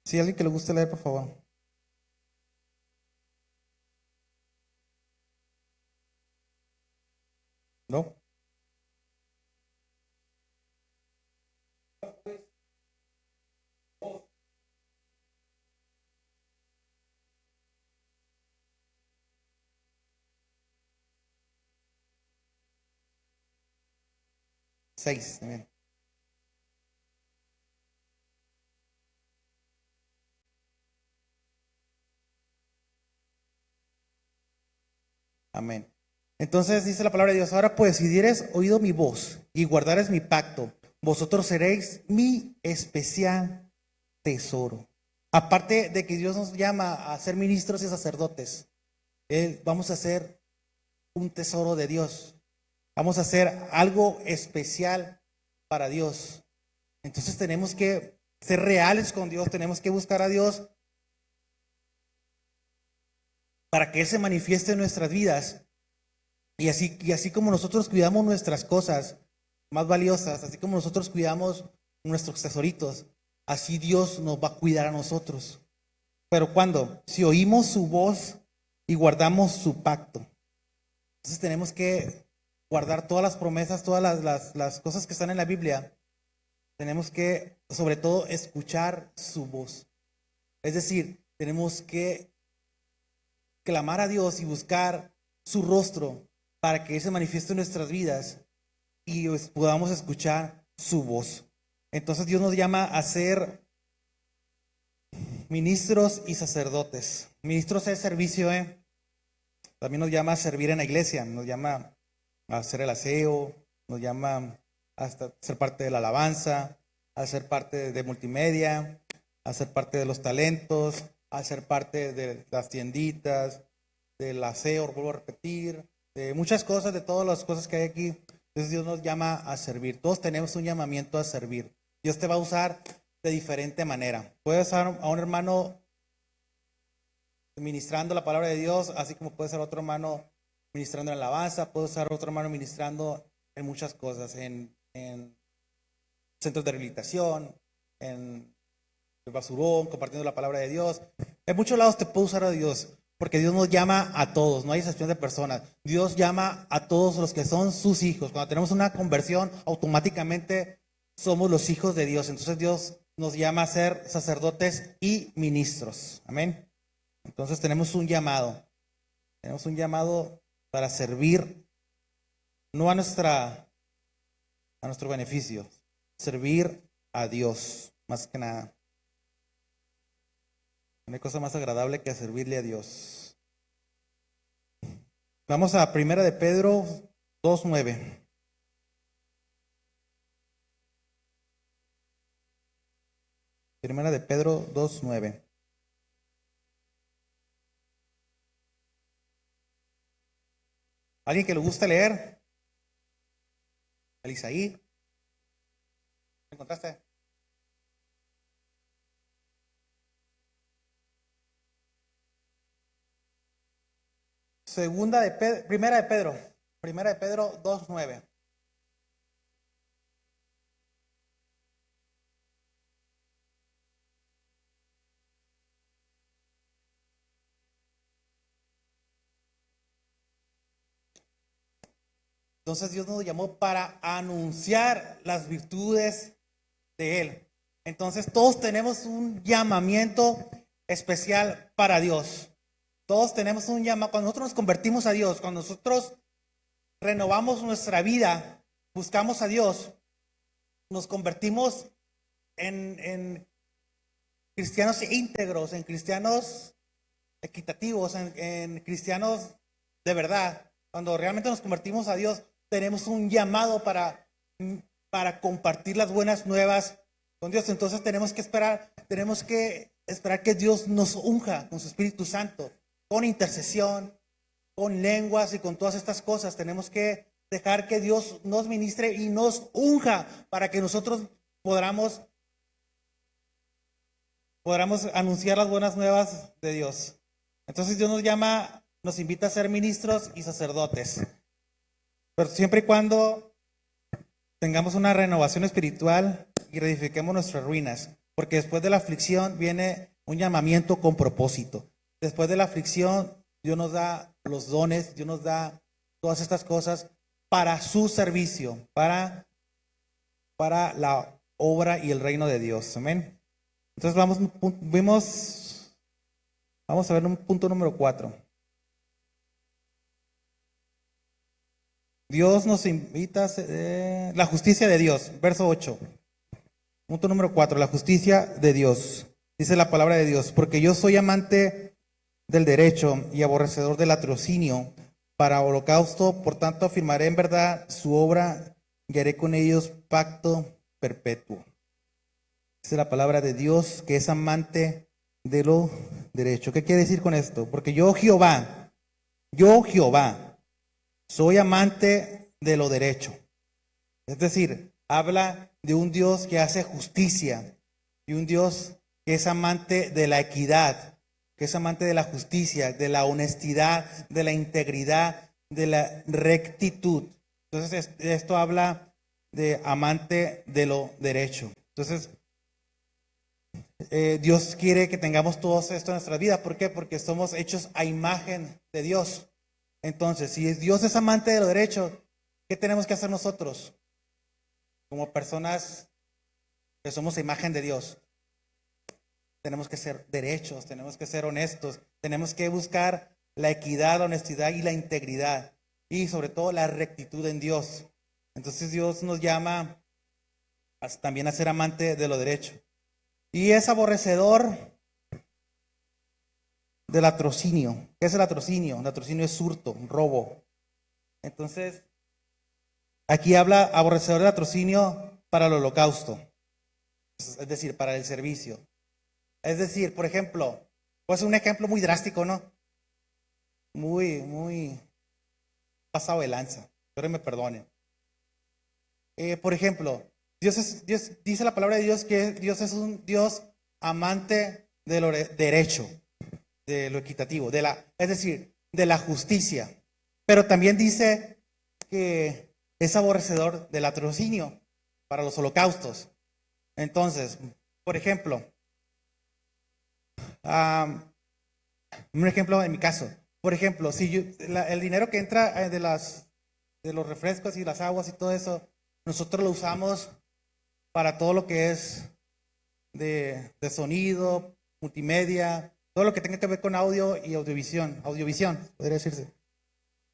Speaker 1: Si a alguien que le gusta leer, por favor. ¿No? Seis también. Amén. Entonces dice la palabra de Dios: ahora pues, si dieres oído mi voz y guardares mi pacto, vosotros seréis mi especial tesoro. Aparte de que Dios nos llama a ser ministros y sacerdotes, vamos a ser un tesoro de Dios. Vamos a hacer algo especial para Dios. Entonces tenemos que ser reales con Dios, tenemos que buscar a Dios para que Él se manifieste en nuestras vidas. Y así como nosotros cuidamos nuestras cosas más valiosas, así como nosotros cuidamos nuestros tesoritos, así Dios nos va a cuidar a nosotros. Pero ¿cuándo? Si oímos su voz y guardamos su pacto. Entonces tenemos que guardar todas las promesas, todas las cosas que están en la Biblia. Tenemos que, sobre todo, escuchar su voz. Es decir, tenemos que clamar a Dios y buscar su rostro para que Él se manifieste en nuestras vidas y podamos escuchar su voz. Entonces Dios nos llama a ser ministros y sacerdotes. Ministros es servicio, También nos llama a servir en la iglesia, nos llama a hacer el aseo, nos llama hasta ser parte de la alabanza, a ser parte de multimedia, a ser parte de los talentos, a ser parte de las tienditas, del aseo, vuelvo a repetir, de muchas cosas, de todas las cosas que hay aquí. Entonces Dios nos llama a servir. Todos tenemos un llamamiento a servir. Dios te va a usar de diferente manera. Puedes usar a un hermano ministrando la palabra de Dios, así como puede ser otro hermano ministrando en alabanza, puede ser otro hermano ministrando en muchas cosas, en centros de rehabilitación, en el basurón, compartiendo la palabra de Dios. En muchos lados te puede usar a Dios, porque Dios nos llama a todos, no hay excepción de personas. Dios llama a todos los que son sus hijos. Cuando tenemos una conversión, automáticamente somos los hijos de Dios. Entonces Dios nos llama a ser sacerdotes y ministros. Amén. Entonces tenemos un llamado para servir, no a nuestro beneficio, servir a Dios, más que nada. No hay cosa más agradable que servirle a Dios. Vamos a 1 de Pedro 2:9. Primera de Pedro 2:9. ¿Alguien que le guste leer? Elisaí. ¿Me encontraste? Primera de Pedro 2:9. Entonces Dios nos llamó para anunciar las virtudes de Él. Entonces todos tenemos un llamamiento especial para Dios. Todos tenemos un llamado. Cuando nosotros nos convertimos a Dios, cuando nosotros renovamos nuestra vida, buscamos a Dios, nos convertimos en cristianos íntegros, en cristianos equitativos, en cristianos de verdad. Cuando realmente nos convertimos a Dios, tenemos un llamado para compartir las buenas nuevas con Dios. Entonces tenemos que esperar que Dios nos unja con su Espíritu Santo, con intercesión, con lenguas y con todas estas cosas. Tenemos que dejar que Dios nos ministre y nos unja para que nosotros podamos anunciar las buenas nuevas de Dios. Entonces Dios nos invita a ser ministros y sacerdotes. Pero siempre y cuando tengamos una renovación espiritual y reedifiquemos nuestras ruinas. Porque después de la aflicción viene un llamamiento con propósito. Después de la aflicción, Dios nos da los dones, Dios nos da todas estas cosas para su servicio, para la obra y el reino de Dios. Amén. Entonces vamos a ver un punto número 4. Dios nos invita a la justicia de Dios, verso 8. Punto número 4, la justicia de Dios. Dice la palabra de Dios: porque yo soy amante del derecho y aborrecedor del latrocinio para holocausto, por tanto afirmaré en verdad su obra y haré con ellos pacto perpetuo. Dice la palabra de Dios que es amante de lo derecho. ¿Qué quiere decir con esto? Porque yo Jehová, soy amante de lo derecho. Es decir, habla de un Dios que hace justicia y un Dios que es amante de la equidad, que es amante de la justicia, de la honestidad, de la integridad, de la rectitud. Entonces, esto habla de amante de lo derecho. Entonces, Dios quiere que tengamos todo esto en nuestra vida. ¿Por qué? Porque somos hechos a imagen de Dios. Entonces, si Dios es amante de lo derecho, ¿qué tenemos que hacer nosotros? Como personas que somos a imagen de Dios, tenemos que ser derechos, tenemos que ser honestos, tenemos que buscar la equidad, la honestidad y la integridad, y sobre todo la rectitud en Dios. Entonces Dios nos llama también a ser amante de lo derecho. Y es aborrecedor del latrocinio. ¿Qué es el latrocinio? El latrocinio es hurto, robo. Entonces, aquí habla aborrecedor del latrocinio para el holocausto, es decir, para el servicio. Es decir, por ejemplo, pues un ejemplo muy drástico, ¿no? Muy pasado de lanza, pero me perdonen. Por ejemplo, Dios dice la palabra de Dios que Dios es un Dios amante de lo derecho, de lo equitativo, es decir, de la justicia. Pero también dice que es aborrecedor del latrocinio para los holocaustos. Entonces, por ejemplo, Un ejemplo en mi caso. Por ejemplo, si el dinero que entra de los refrescos y las aguas y todo eso, nosotros lo usamos para todo lo que es de sonido, multimedia, todo lo que tenga que ver con audio y audiovisión, podría decirse.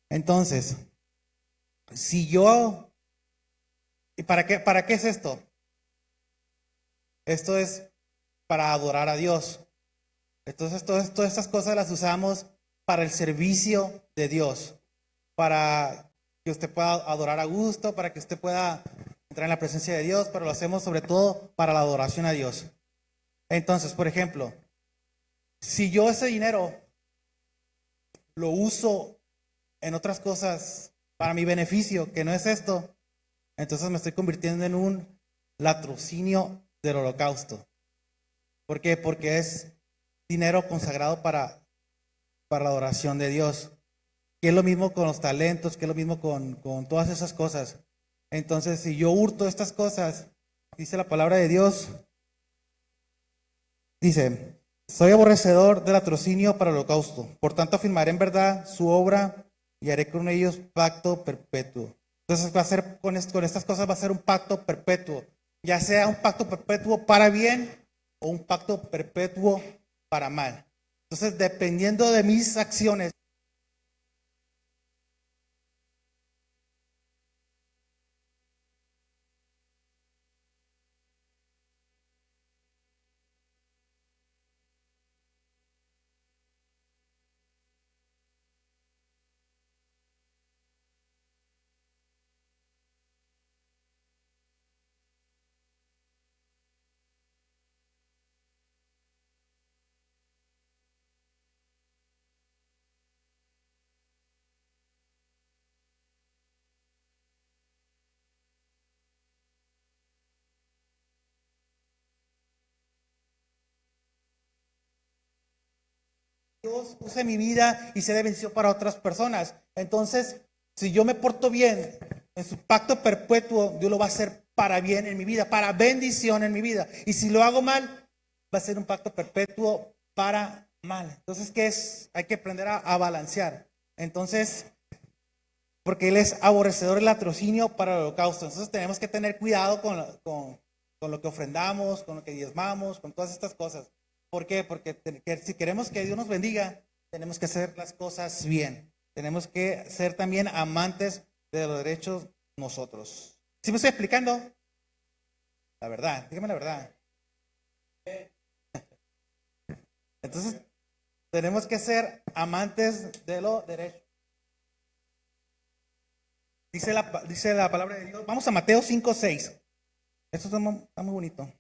Speaker 1: Entonces, si yo, ¿y para qué es esto? Esto es para adorar a Dios. Entonces, todas estas cosas las usamos para el servicio de Dios, para que usted pueda adorar a gusto, para que usted pueda entrar en la presencia de Dios, pero lo hacemos sobre todo para la adoración a Dios. Entonces, por ejemplo, si yo ese dinero lo uso en otras cosas para mi beneficio, que no es esto, entonces me estoy convirtiendo en un latrocinio del holocausto. ¿Por qué? Porque es dinero consagrado para la adoración de Dios. Que es lo mismo con los talentos, que es lo mismo con todas esas cosas. Entonces, si yo hurto estas cosas, dice la palabra de Dios, dice, soy aborrecedor del latrocinio para el holocausto. Por tanto, afirmaré en verdad su obra y haré con ellos pacto perpetuo. Entonces, va a ser con estas cosas va a ser un pacto perpetuo. Ya sea un pacto perpetuo para bien o un pacto perpetuo para mal. Entonces, dependiendo de mis acciones, Dios use mi vida y sea de bendición para otras personas. Entonces, si yo me porto bien en su pacto perpetuo, Dios lo va a hacer para bien en mi vida, para bendición en mi vida. Y si lo hago mal, va a ser un pacto perpetuo para mal. Entonces, ¿qué es? Hay que aprender a balancear. Entonces, porque Él es aborrecedor del latrocinio para el holocausto. Entonces, tenemos que tener cuidado con lo que ofrendamos, con lo que diezmamos, con todas estas cosas. ¿Por qué? Porque si queremos que Dios nos bendiga, tenemos que hacer las cosas bien. Tenemos que ser también amantes de los derechos nosotros. ¿Sí me estoy explicando? La verdad, dígame la verdad. Entonces, tenemos que ser amantes de los derechos. Dice la palabra de Dios. Vamos a Mateo 5:6. Esto está muy bonito.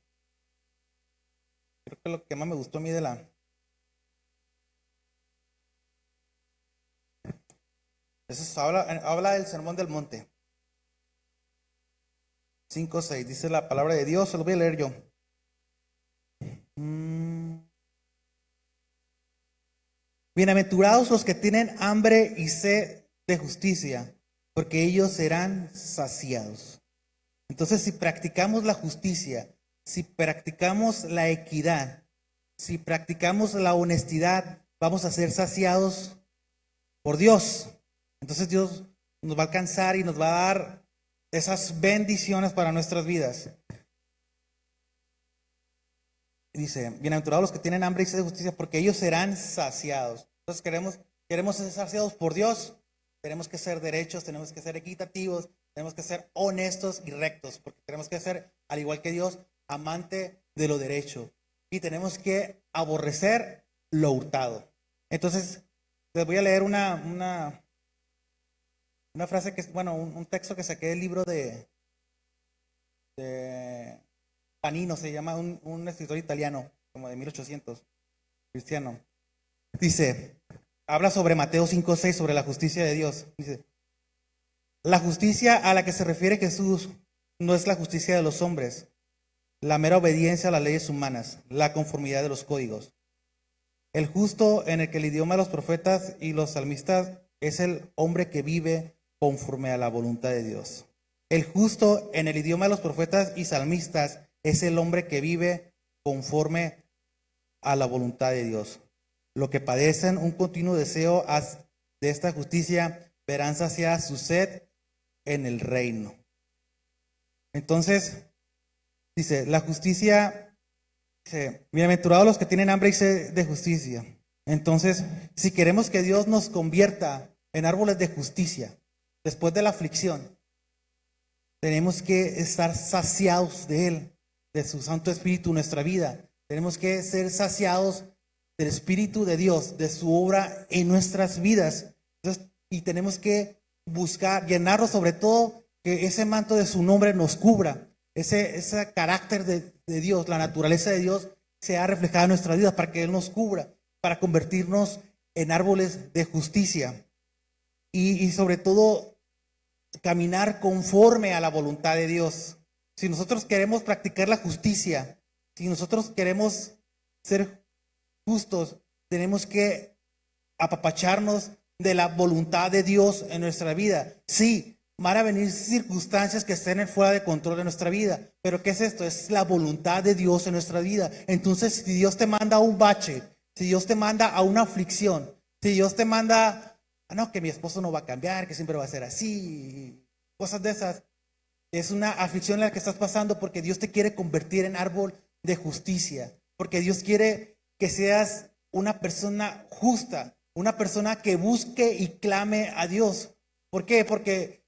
Speaker 1: Creo que lo que más me gustó a mí eso habla del sermón del monte. 5:6. Dice la palabra de Dios. Se lo voy a leer yo. Bienaventurados los que tienen hambre y sed de justicia, porque ellos serán saciados. Entonces, si practicamos la justicia, si practicamos la equidad, si practicamos la honestidad, vamos a ser saciados por Dios. Entonces Dios nos va a alcanzar y nos va a dar esas bendiciones para nuestras vidas. Dice, bienaventurados los que tienen hambre y sed de justicia, porque ellos serán saciados. Entonces queremos ser saciados por Dios. Tenemos que ser derechos, tenemos que ser equitativos, tenemos que ser honestos y rectos, porque tenemos que ser, al igual que Dios, amante de lo derecho. Y tenemos que aborrecer lo hurtado. Entonces, les voy a leer una frase que, bueno, un texto que saqué del libro de Panino, se llama un escritor italiano, como de 1800, cristiano. Dice, habla sobre Mateo 5:6, sobre la justicia de Dios. Dice, la justicia a la que se refiere Jesús no es la justicia de los hombres, la mera obediencia a las leyes humanas, la conformidad de los códigos. El justo, en el que el idioma de los profetas y los salmistas es el hombre que vive conforme a la voluntad de Dios. El justo, en el idioma de los profetas y salmistas, es el hombre que vive conforme a la voluntad de Dios. Lo que padecen un continuo deseo de esta justicia verán saciada su sed en el reino. Entonces, dice, la justicia, dice, bienaventurados los que tienen hambre y sed de justicia. Entonces, si queremos que Dios nos convierta en árboles de justicia, después de la aflicción, tenemos que estar saciados de Él, de su Santo Espíritu en nuestra vida. Tenemos que ser saciados del Espíritu de Dios, de su obra en nuestras vidas. Entonces, y tenemos que buscar, llenarlo, sobre todo, que ese manto de su nombre nos cubra. Ese carácter de Dios, la naturaleza de Dios, sea reflejada en nuestra vida para que Él nos cubra, para convertirnos en árboles de justicia. Y sobre todo, caminar conforme a la voluntad de Dios. Si nosotros queremos practicar la justicia, si nosotros queremos ser justos, tenemos que apapacharnos de la voluntad de Dios en nuestra vida. Sí, van a venir circunstancias que estén fuera de control de nuestra vida, pero ¿qué es esto? Es la voluntad de Dios en nuestra vida. Entonces, si Dios te manda a un bache, si Dios te manda a una aflicción, si Dios te manda, no, que mi esposo no va a cambiar, que siempre va a ser así, cosas de esas, es una aflicción en la que estás pasando porque Dios te quiere convertir en árbol de justicia, porque Dios quiere que seas una persona justa, una persona que busque y clame a Dios. ¿Por qué? Porque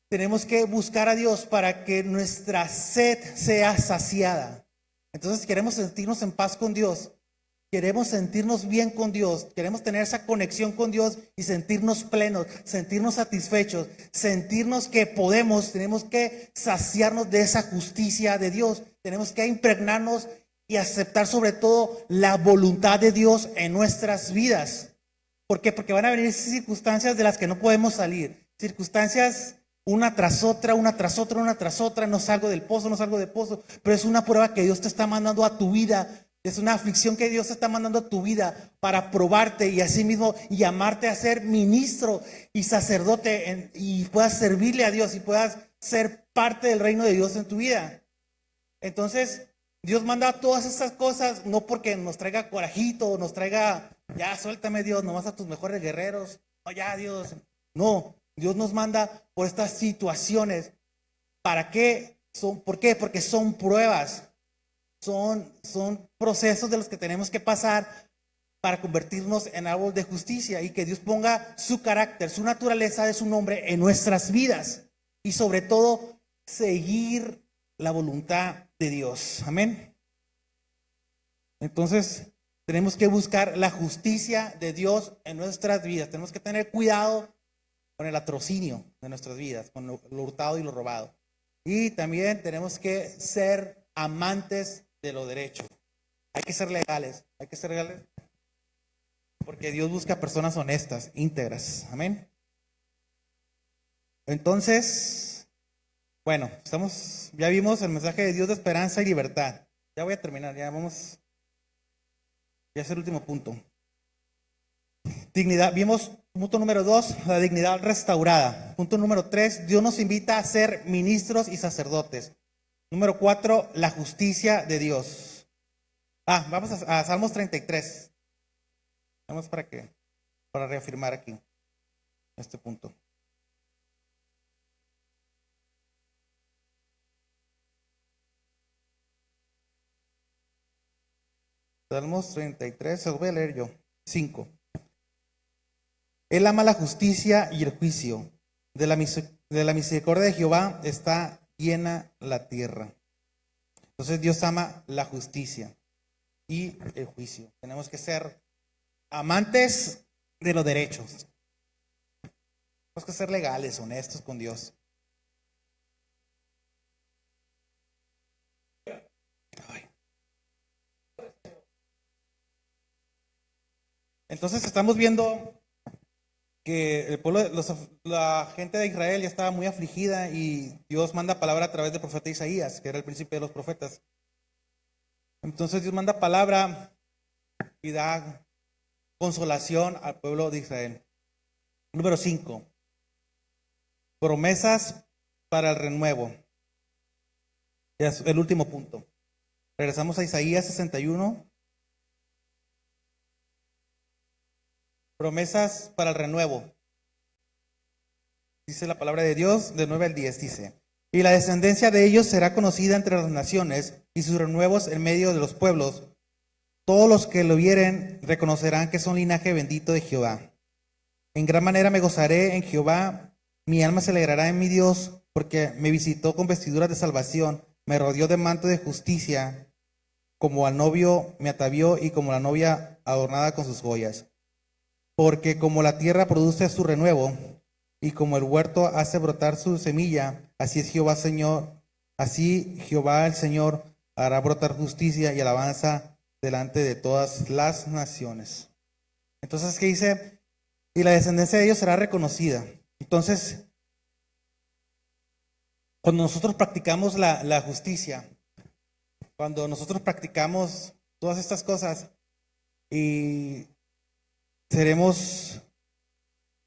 Speaker 1: tenemos que buscar a Dios para que nuestra sed sea saciada. Entonces queremos sentirnos en paz con Dios, queremos sentirnos bien con Dios, queremos tener esa conexión con Dios y sentirnos plenos, sentirnos satisfechos, sentirnos que podemos, tenemos que saciarnos de esa justicia de Dios, tenemos que impregnarnos y aceptar sobre todo la voluntad de Dios en nuestras vidas. ¿Por qué? Porque van a venir circunstancias de las que no podemos salir, circunstancias una tras otra, una tras otra, una tras otra, no salgo del pozo, no salgo del pozo, pero es una prueba que Dios te está mandando a tu vida. Es una aflicción que Dios está mandando a tu vida para probarte y asimismo llamarte a ser ministro y sacerdote y puedas servirle a Dios y puedas ser parte del reino de Dios en tu vida. Entonces, Dios manda todas estas cosas no porque nos traiga corajito, nos traiga, ya suéltame Dios, nomás a tus mejores guerreros. No, ya Dios. No, Dios nos manda por estas situaciones. ¿Para qué? ¿Por qué? Porque son pruebas. Son procesos de los que tenemos que pasar para convertirnos en árbol de justicia y que Dios ponga su carácter, su naturaleza de su nombre en nuestras vidas y sobre todo seguir la voluntad de Dios. Amén. Entonces tenemos que buscar la justicia de Dios en nuestras vidas. Tenemos que tener cuidado con el latrocinio de nuestras vidas, con lo hurtado y lo robado. Y también tenemos que ser amantes de lo derecho. Hay que ser legales, porque Dios busca personas honestas, íntegras. Amén. Entonces, bueno, ya vimos el mensaje de Dios de esperanza y libertad. Ya voy a terminar, ya es el último punto. Dignidad, vimos punto número 2, la dignidad restaurada. Punto número 3, Dios nos invita a ser ministros y sacerdotes. Número 4, la justicia de Dios. Vamos a Salmos 33. Vamos para reafirmar aquí este punto. Salmos 33, se lo voy a leer yo. 5. Él ama la justicia y el juicio. De la misericordia de Jehová está llena la tierra. Entonces Dios ama la justicia y el juicio. Tenemos que ser amantes de los derechos. Tenemos que ser legales, honestos con Dios. Entonces estamos viendo que el pueblo, la gente de Israel ya estaba muy afligida y Dios manda palabra a través del profeta Isaías, que era el príncipe de los profetas. Entonces Dios manda palabra y da consolación al pueblo de Israel. Número 5. Promesas para el renuevo. Es el último punto. Regresamos a Isaías 61. Promesas para el renuevo. Dice la palabra de Dios, de 9 al 10, dice: y la descendencia de ellos será conocida entre las naciones, y sus renuevos en medio de los pueblos. Todos los que lo vieren reconocerán que son linaje bendito de Jehová. En gran manera me gozaré en Jehová, mi alma se alegrará en mi Dios, porque me visitó con vestiduras de salvación, me rodeó de manto de justicia, como al novio me atavió y como la novia adornada con sus joyas. Porque como la tierra produce su renuevo, y como el huerto hace brotar su semilla, así es Jehová Señor, así Jehová el Señor hará brotar justicia y alabanza delante de todas las naciones. Entonces, ¿qué dice? Y la descendencia de ellos será reconocida. Entonces, cuando nosotros practicamos la justicia, cuando nosotros practicamos todas estas cosas, y seremos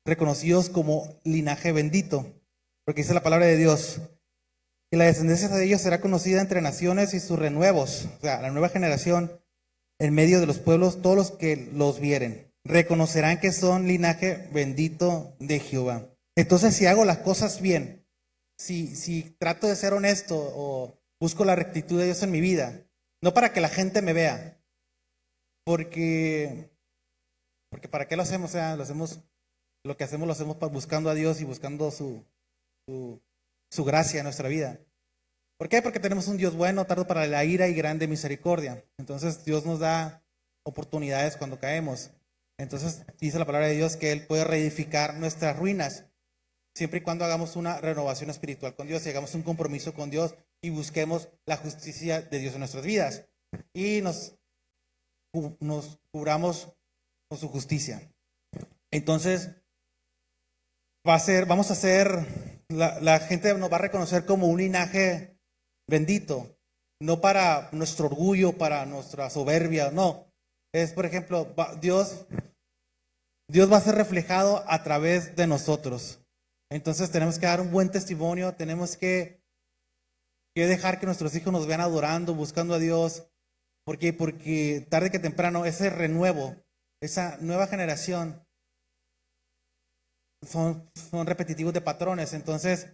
Speaker 1: reconocidos como linaje bendito, porque dice la palabra de Dios: y la descendencia de ellos será conocida entre naciones, y sus renuevos, o sea, la nueva generación, en medio de los pueblos, todos los que los vieren, reconocerán que son linaje bendito de Jehová. Entonces, si hago las cosas bien, si trato de ser honesto o busco la rectitud de Dios en mi vida, no para que la gente me vea, porque ¿para qué lo hacemos? O sea, lo que hacemos lo hacemos buscando a Dios y buscando su gracia en nuestra vida. ¿Por qué? Porque tenemos un Dios bueno, tardo para la ira y grande misericordia. Entonces Dios nos da oportunidades cuando caemos. Entonces dice la palabra de Dios que Él puede reedificar nuestras ruinas, siempre y cuando hagamos una renovación espiritual con Dios y hagamos un compromiso con Dios y busquemos la justicia de Dios en nuestras vidas y nos cubramos con su justicia. Entonces vamos a ser, la gente nos va a reconocer como un linaje bendito, no para nuestro orgullo, para nuestra soberbia, no. Es, por ejemplo, Dios va a ser reflejado a través de nosotros. Entonces tenemos que dar un buen testimonio, tenemos que dejar que nuestros hijos nos vean adorando, buscando a Dios. ¿Por qué? Porque tarde que temprano ese renuevo, esa nueva generación, son repetitivos de patrones. Entonces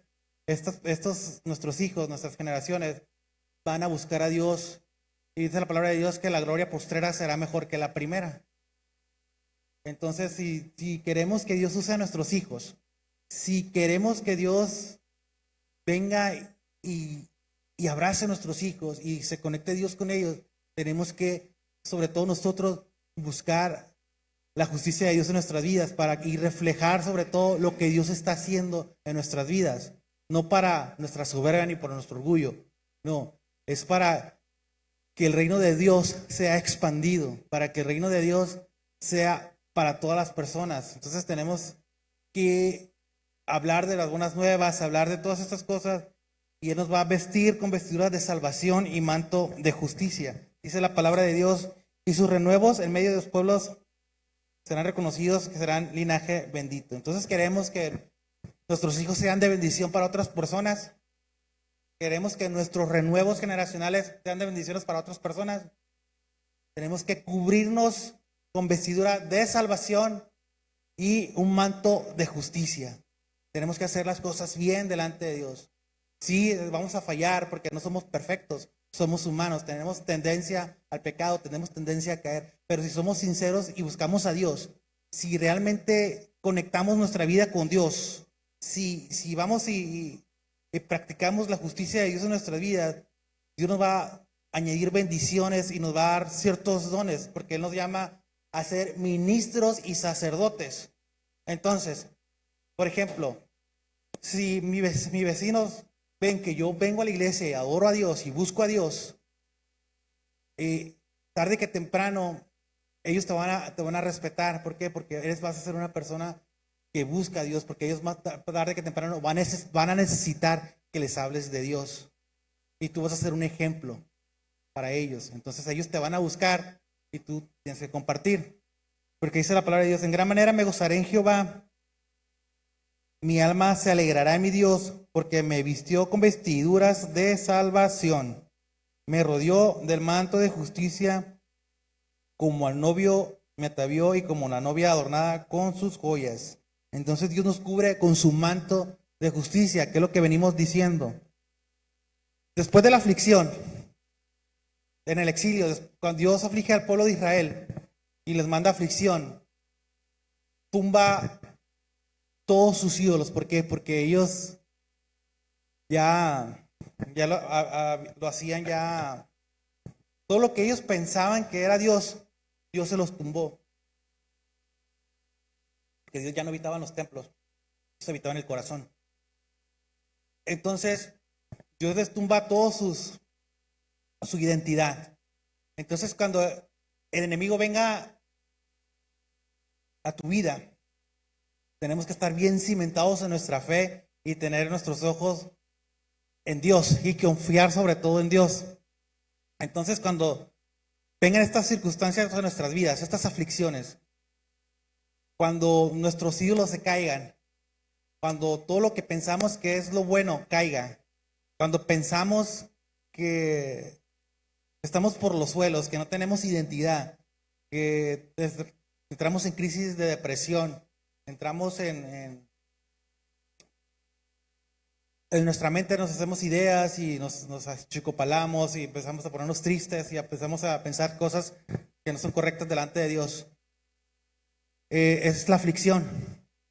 Speaker 1: estos nuestros hijos, nuestras generaciones van a buscar a Dios, y dice la palabra de Dios que la gloria postrera será mejor que la primera. Entonces, si queremos que Dios use a nuestros hijos, si queremos que Dios venga y abrace a nuestros hijos y se conecte Dios con ellos, tenemos que, sobre todo nosotros, buscar la justicia de Dios en nuestras vidas y reflejar sobre todo lo que Dios está haciendo en nuestras vidas. No para nuestra soberbia ni por nuestro orgullo. No, es para que el reino de Dios sea expandido, para que el reino de Dios sea para todas las personas. Entonces tenemos que hablar de las buenas nuevas, hablar de todas estas cosas, y Él nos va a vestir con vestiduras de salvación y manto de justicia. Dice la palabra de Dios: y sus renuevos en medio de los pueblos serán reconocidos, que serán linaje bendito. Entonces queremos que nuestros hijos sean de bendición para otras personas. Queremos que nuestros renuevos generacionales sean de bendiciones para otras personas. Tenemos que cubrirnos con vestidura de salvación y un manto de justicia. Tenemos que hacer las cosas bien delante de Dios. Sí, vamos a fallar porque no somos perfectos, somos humanos, tenemos tendencia al pecado, tenemos tendencia a caer, pero si somos sinceros y buscamos a Dios, si realmente conectamos nuestra vida con Dios, si vamos y practicamos la justicia de Dios en nuestras vidas, Dios nos va a añadir bendiciones y nos va a dar ciertos dones, porque Él nos llama a ser ministros y sacerdotes. Entonces, por ejemplo, si mis vecinos ven que yo vengo a la iglesia y adoro a Dios y busco a Dios, tarde que temprano ellos te van a respetar. ¿Por qué? Porque vas a ser una persona que busca a Dios, porque ellos más tarde que temprano van a necesitar que les hables de Dios, y tú vas a ser un ejemplo para ellos. Entonces ellos te van a buscar y tú tienes que compartir, porque dice la palabra de Dios: en gran manera me gozaré en Jehová, mi alma se alegrará en mi Dios, porque me vistió con vestiduras de salvación, me rodeó del manto de justicia, como al novio me atavió y como la novia adornada con sus joyas. Entonces Dios nos cubre con su manto de justicia, que es lo que venimos diciendo. Después de la aflicción, en el exilio, cuando Dios aflige al pueblo de Israel y les manda aflicción, tumba todos sus ídolos. ¿Por qué? Porque ellos ya lo hacían ya. Todo lo que ellos pensaban que era Dios, Dios se los tumbó. Que Dios ya no habitaba en los templos, Dios habitaba en el corazón. Entonces, Dios les tumba su identidad. Entonces, cuando el enemigo venga a tu vida, tenemos que estar bien cimentados en nuestra fe y tener nuestros ojos en Dios y confiar sobre todo en Dios. Entonces, cuando vengan estas circunstancias en nuestras vidas, estas aflicciones, cuando nuestros ídolos se caigan, cuando todo lo que pensamos que es lo bueno caiga, cuando pensamos que estamos por los suelos, que no tenemos identidad, que entramos en crisis de depresión, entramos en nuestra mente, nos hacemos ideas y nos achicopalamos y empezamos a ponernos tristes y empezamos a pensar cosas que no son correctas delante de Dios. Es la aflicción.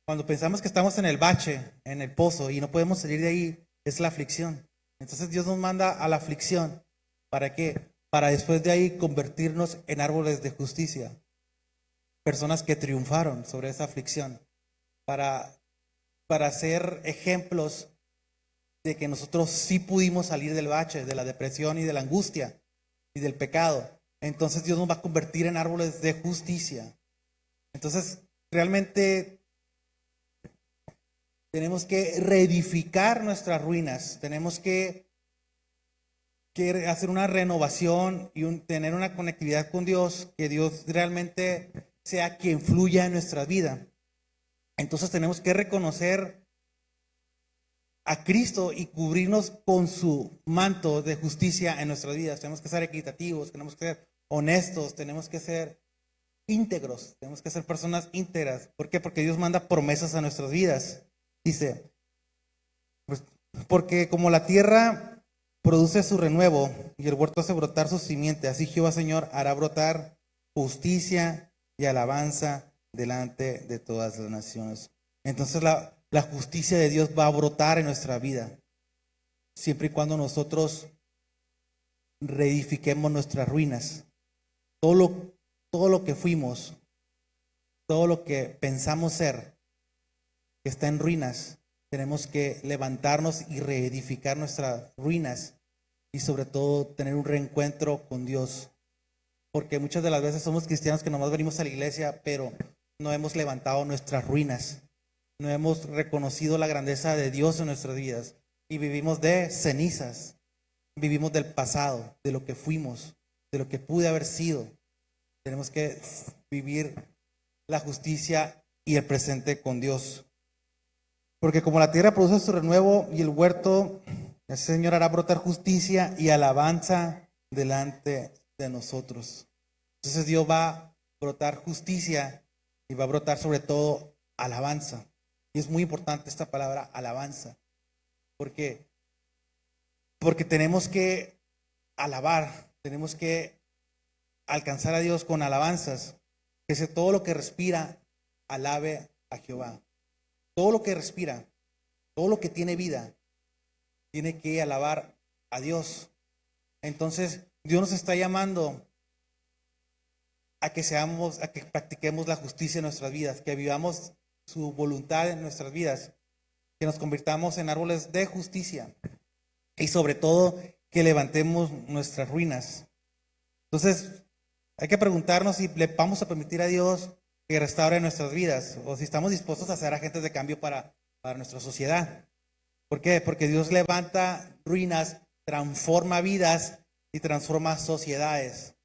Speaker 1: Cuando pensamos que estamos en el bache, en el pozo y no podemos salir de ahí, es la aflicción. Entonces Dios nos manda a la aflicción. ¿Para qué? Para después de ahí convertirnos en árboles de justicia. Personas que triunfaron sobre esa aflicción. Para ser ejemplos de que nosotros sí pudimos salir del bache, de la depresión y de la angustia y del pecado. Entonces Dios nos va a convertir en árboles de justicia. Entonces, realmente tenemos que reedificar nuestras ruinas, tenemos que hacer una renovación y tener una conectividad con Dios, que Dios realmente sea quien fluya en nuestra vida. Entonces tenemos que reconocer a Cristo y cubrirnos con su manto de justicia en nuestras vidas. Tenemos que ser equitativos, tenemos que ser honestos, tenemos que ser íntegros, tenemos que ser personas íntegras. ¿Por qué? Porque Dios manda promesas a nuestras vidas. Dice, pues, porque como la tierra produce su renuevo y el huerto hace brotar su simiente, así Jehová Señor hará brotar justicia y alabanza delante de todas las naciones. Entonces la justicia de Dios va a brotar en nuestra vida, siempre y cuando nosotros reedifiquemos nuestras ruinas. Todo lo que fuimos, todo lo que pensamos ser, que está en ruinas, tenemos que levantarnos y reedificar nuestras ruinas y sobre todo tener un reencuentro con Dios. Porque muchas de las veces somos cristianos que nomás venimos a la iglesia, pero no hemos levantado nuestras ruinas, no hemos reconocido la grandeza de Dios en nuestras vidas y vivimos de cenizas, vivimos del pasado, de lo que fuimos, de lo que pude haber sido. Tenemos que vivir la justicia y el presente con Dios. Porque como la tierra produce su renuevo y el huerto, el Señor hará brotar justicia y alabanza delante de nosotros. Entonces Dios va a brotar justicia y va a brotar sobre todo alabanza. Y es muy importante esta palabra alabanza. Porque tenemos que alabar, tenemos que alcanzar a Dios con alabanzas. Que todo lo que respira alabe a Jehová. Todo lo que respira, todo lo que tiene vida, tiene que alabar a Dios. Entonces, Dios nos está llamando a que practiquemos la justicia en nuestras vidas, que vivamos su voluntad en nuestras vidas, que nos convirtamos en árboles de justicia y sobre todo que levantemos nuestras ruinas. Entonces, hay que preguntarnos si le vamos a permitir a Dios que restaure nuestras vidas o si estamos dispuestos a ser agentes de cambio para nuestra sociedad. ¿Por qué? Porque Dios levanta ruinas, transforma vidas y transforma sociedades.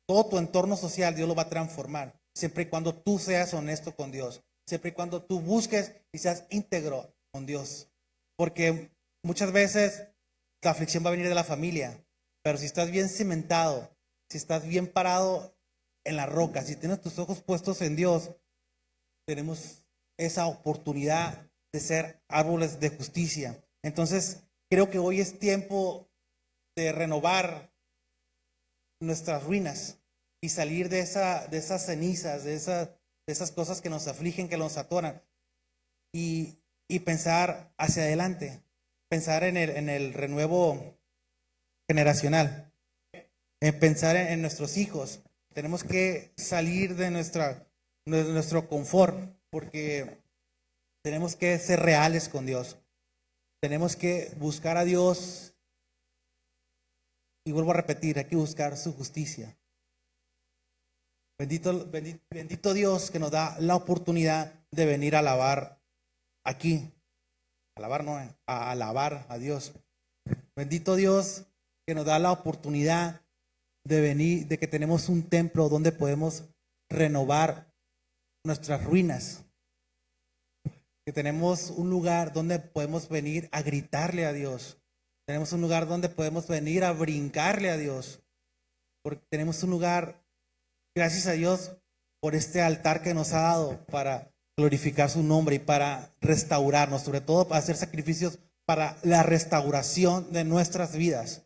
Speaker 1: Todo tu entorno social Dios lo va a transformar, siempre y cuando tú seas honesto con Dios, siempre y cuando tú busques y seas íntegro con Dios. Porque muchas veces la aflicción va a venir de la familia, pero si estás bien cimentado, si estás bien parado en la roca, si tienes tus ojos puestos en Dios, tenemos esa oportunidad de ser árboles de justicia. Entonces, creo que hoy es tiempo de renovar nuestras ruinas y salir de esas cenizas, de esas cosas que nos afligen, que nos atoran, y pensar hacia adelante, pensar en el renuevo generacional, en pensar en nuestros hijos. Tenemos que salir de nuestro confort, porque tenemos que ser reales con Dios. Tenemos que buscar a Dios, y vuelvo a repetir, hay que buscar su justicia. Bendito Dios que nos da la oportunidad de venir a alabar aquí. Alabar no, a alabar a Dios. Bendito Dios que nos da la oportunidad de venir, de que tenemos un templo donde podemos renovar nuestras ruinas. Que tenemos un lugar donde podemos venir a gritarle a Dios. Tenemos un lugar donde podemos venir a brincarle a Dios. Porque tenemos un lugar, gracias a Dios, por este altar que nos ha dado para glorificar su nombre y para restaurarnos, sobre todo para hacer sacrificios para la restauración de nuestras vidas.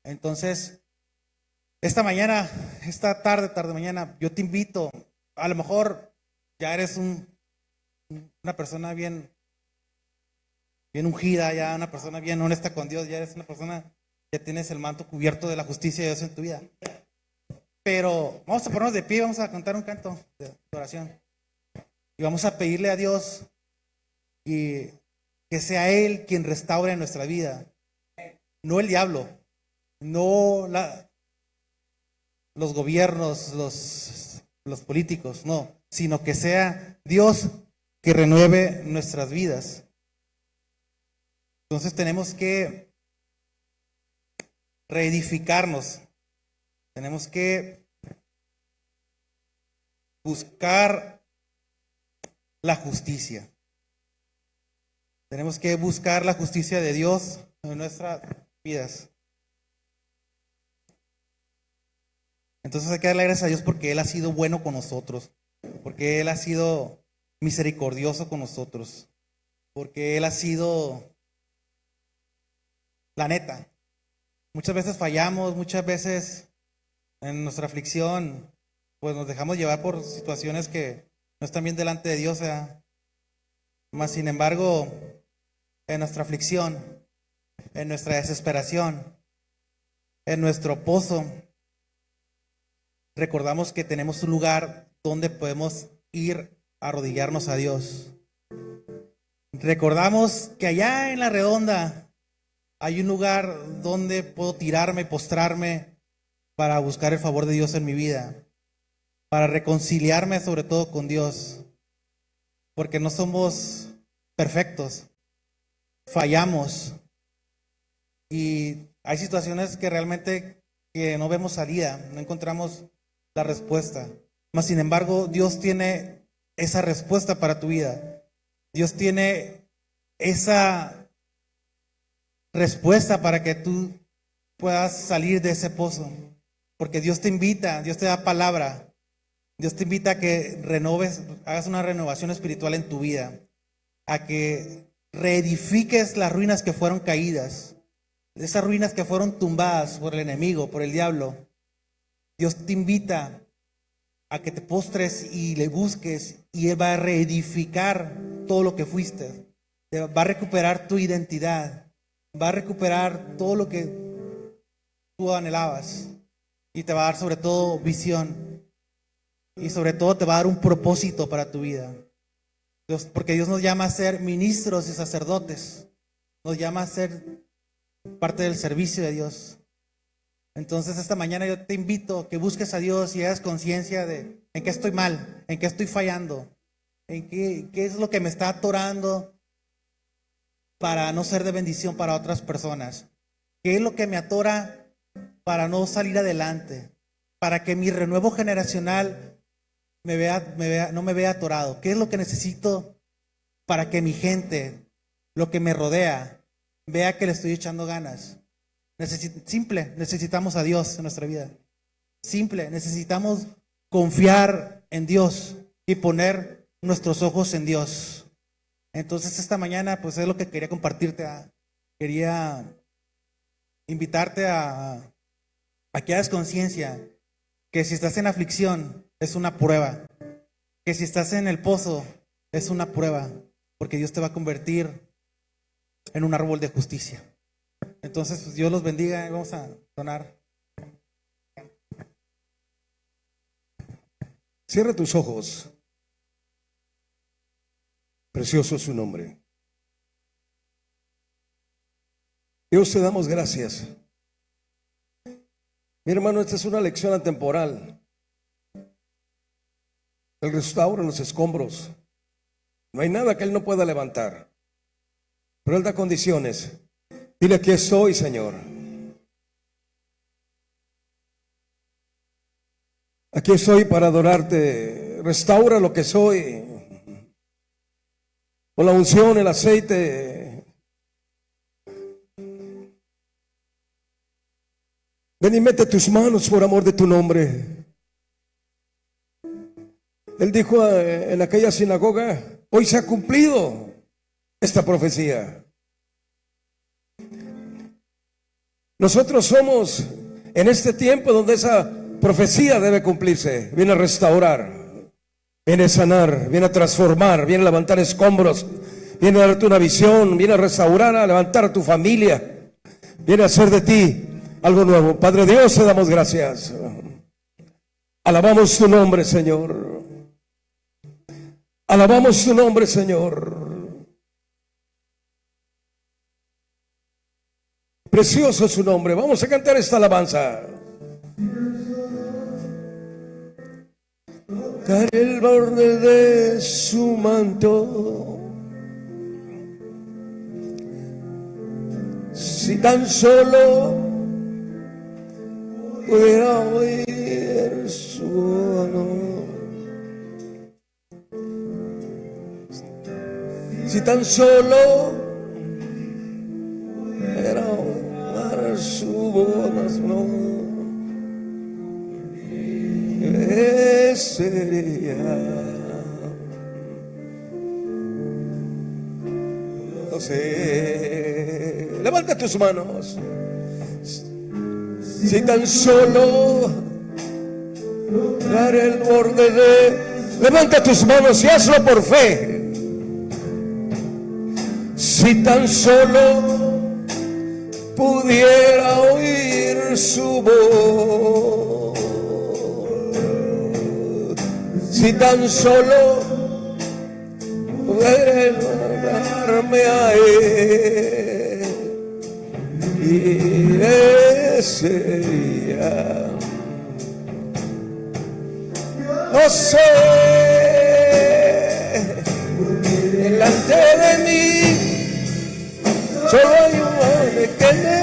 Speaker 1: Entonces, esta tarde mañana, yo te invito, a lo mejor ya eres una persona bien ungida, ya una persona bien honesta con Dios, ya eres una persona que tienes el manto cubierto de la justicia de Dios en tu vida. Pero vamos a ponernos de pie, vamos a cantar un canto de oración. Y vamos a pedirle a Dios y que sea Él quien restaure nuestra vida. No el diablo, no los gobiernos, los políticos, no. Sino que sea Dios que renueve nuestras vidas. Entonces tenemos que reedificarnos. Tenemos que buscar la justicia. Tenemos que buscar la justicia de Dios en nuestras vidas. Entonces hay que darle gracias a Dios porque Él ha sido bueno con nosotros, porque Él ha sido misericordioso con nosotros, porque Él ha sido, la neta, muchas veces fallamos, muchas veces en nuestra aflicción, pues nos dejamos llevar por situaciones que no están bien delante de Dios, mas sin embargo, en nuestra aflicción, en nuestra desesperación, en nuestro pozo, recordamos que tenemos un lugar donde podemos ir a arrodillarnos a Dios. Recordamos que allá en la redonda hay un lugar donde puedo tirarme, postrarme para buscar el favor de Dios en mi vida, para reconciliarme sobre todo con Dios, porque no somos perfectos, fallamos y hay situaciones que realmente que no vemos salida, no encontramos la respuesta. Mas sin embargo, Dios tiene esa respuesta para tu vida. Dios tiene esa respuesta para que tú puedas salir de ese pozo. Porque Dios te invita, Dios te da palabra. Dios te invita a que renoves, hagas una renovación espiritual en tu vida. A que reedifiques las ruinas que fueron caídas. Esas ruinas que fueron tumbadas por el enemigo, por el diablo. Dios te invita a que te postres y le busques y Él va a reedificar todo lo que fuiste. Va a recuperar tu identidad. Va a recuperar todo lo que tú anhelabas. Y te va a dar sobre todo visión. Y sobre todo te va a dar un propósito para tu vida. Porque Dios nos llama a ser ministros y sacerdotes. Nos llama a ser parte del servicio de Dios. Entonces esta mañana yo te invito a que busques a Dios y hagas conciencia de en qué estoy mal, en qué estoy fallando, en qué es lo que me está atorando para no ser de bendición para otras personas. ¿Qué es lo que me atora para no salir adelante? Para que mi renuevo generacional no me vea atorado. ¿Qué es lo que necesito para que mi gente, lo que me rodea, vea que le estoy echando ganas? Simple, necesitamos a Dios en nuestra vida. Simple, necesitamos confiar en Dios y poner nuestros ojos en Dios. Entonces esta mañana pues es lo que quería compartirte. Quería invitarte a que hagas conciencia que si estás en aflicción es una prueba, que si estás en el pozo es una prueba, porque Dios te va a convertir en un árbol de justicia. Entonces pues Dios los bendiga y vamos a donar.
Speaker 2: Cierra tus ojos. Precioso es su nombre. Dios, te damos gracias. Mi hermano, esta es una lección atemporal. Él restaura los escombros. No hay nada que Él no pueda levantar, pero Él da condiciones. Dile: aquí estoy, Señor. Aquí estoy para adorarte. Restaura lo que soy. Con la unción, el aceite. Ven y mete tus manos por amor de tu nombre. Él dijo en aquella sinagoga: hoy se ha cumplido esta profecía. Nosotros somos en este tiempo donde esa profecía debe cumplirse. Viene a restaurar, viene a sanar, viene a transformar, viene a levantar escombros, viene a darte una visión, viene a restaurar, a levantar a tu familia, viene a hacer de ti algo nuevo. Padre Dios, te damos gracias. Alabamos tu nombre, Señor. Alabamos tu nombre, Señor. Precioso es su nombre. Vamos a cantar esta alabanza. Tocar el borde de su manto, si tan solo pudiera oír su voz, si tan solo pudiera oír su voz, no. Sería, no sé. Levanta tus manos. Si tan solo dar el borde de, levanta tus manos y hazlo por fe. Si tan solo pudiera oír su voz, si tan solo pudiera darme a Él, y Él sería, no sé, delante de mí solo hay un hombre que me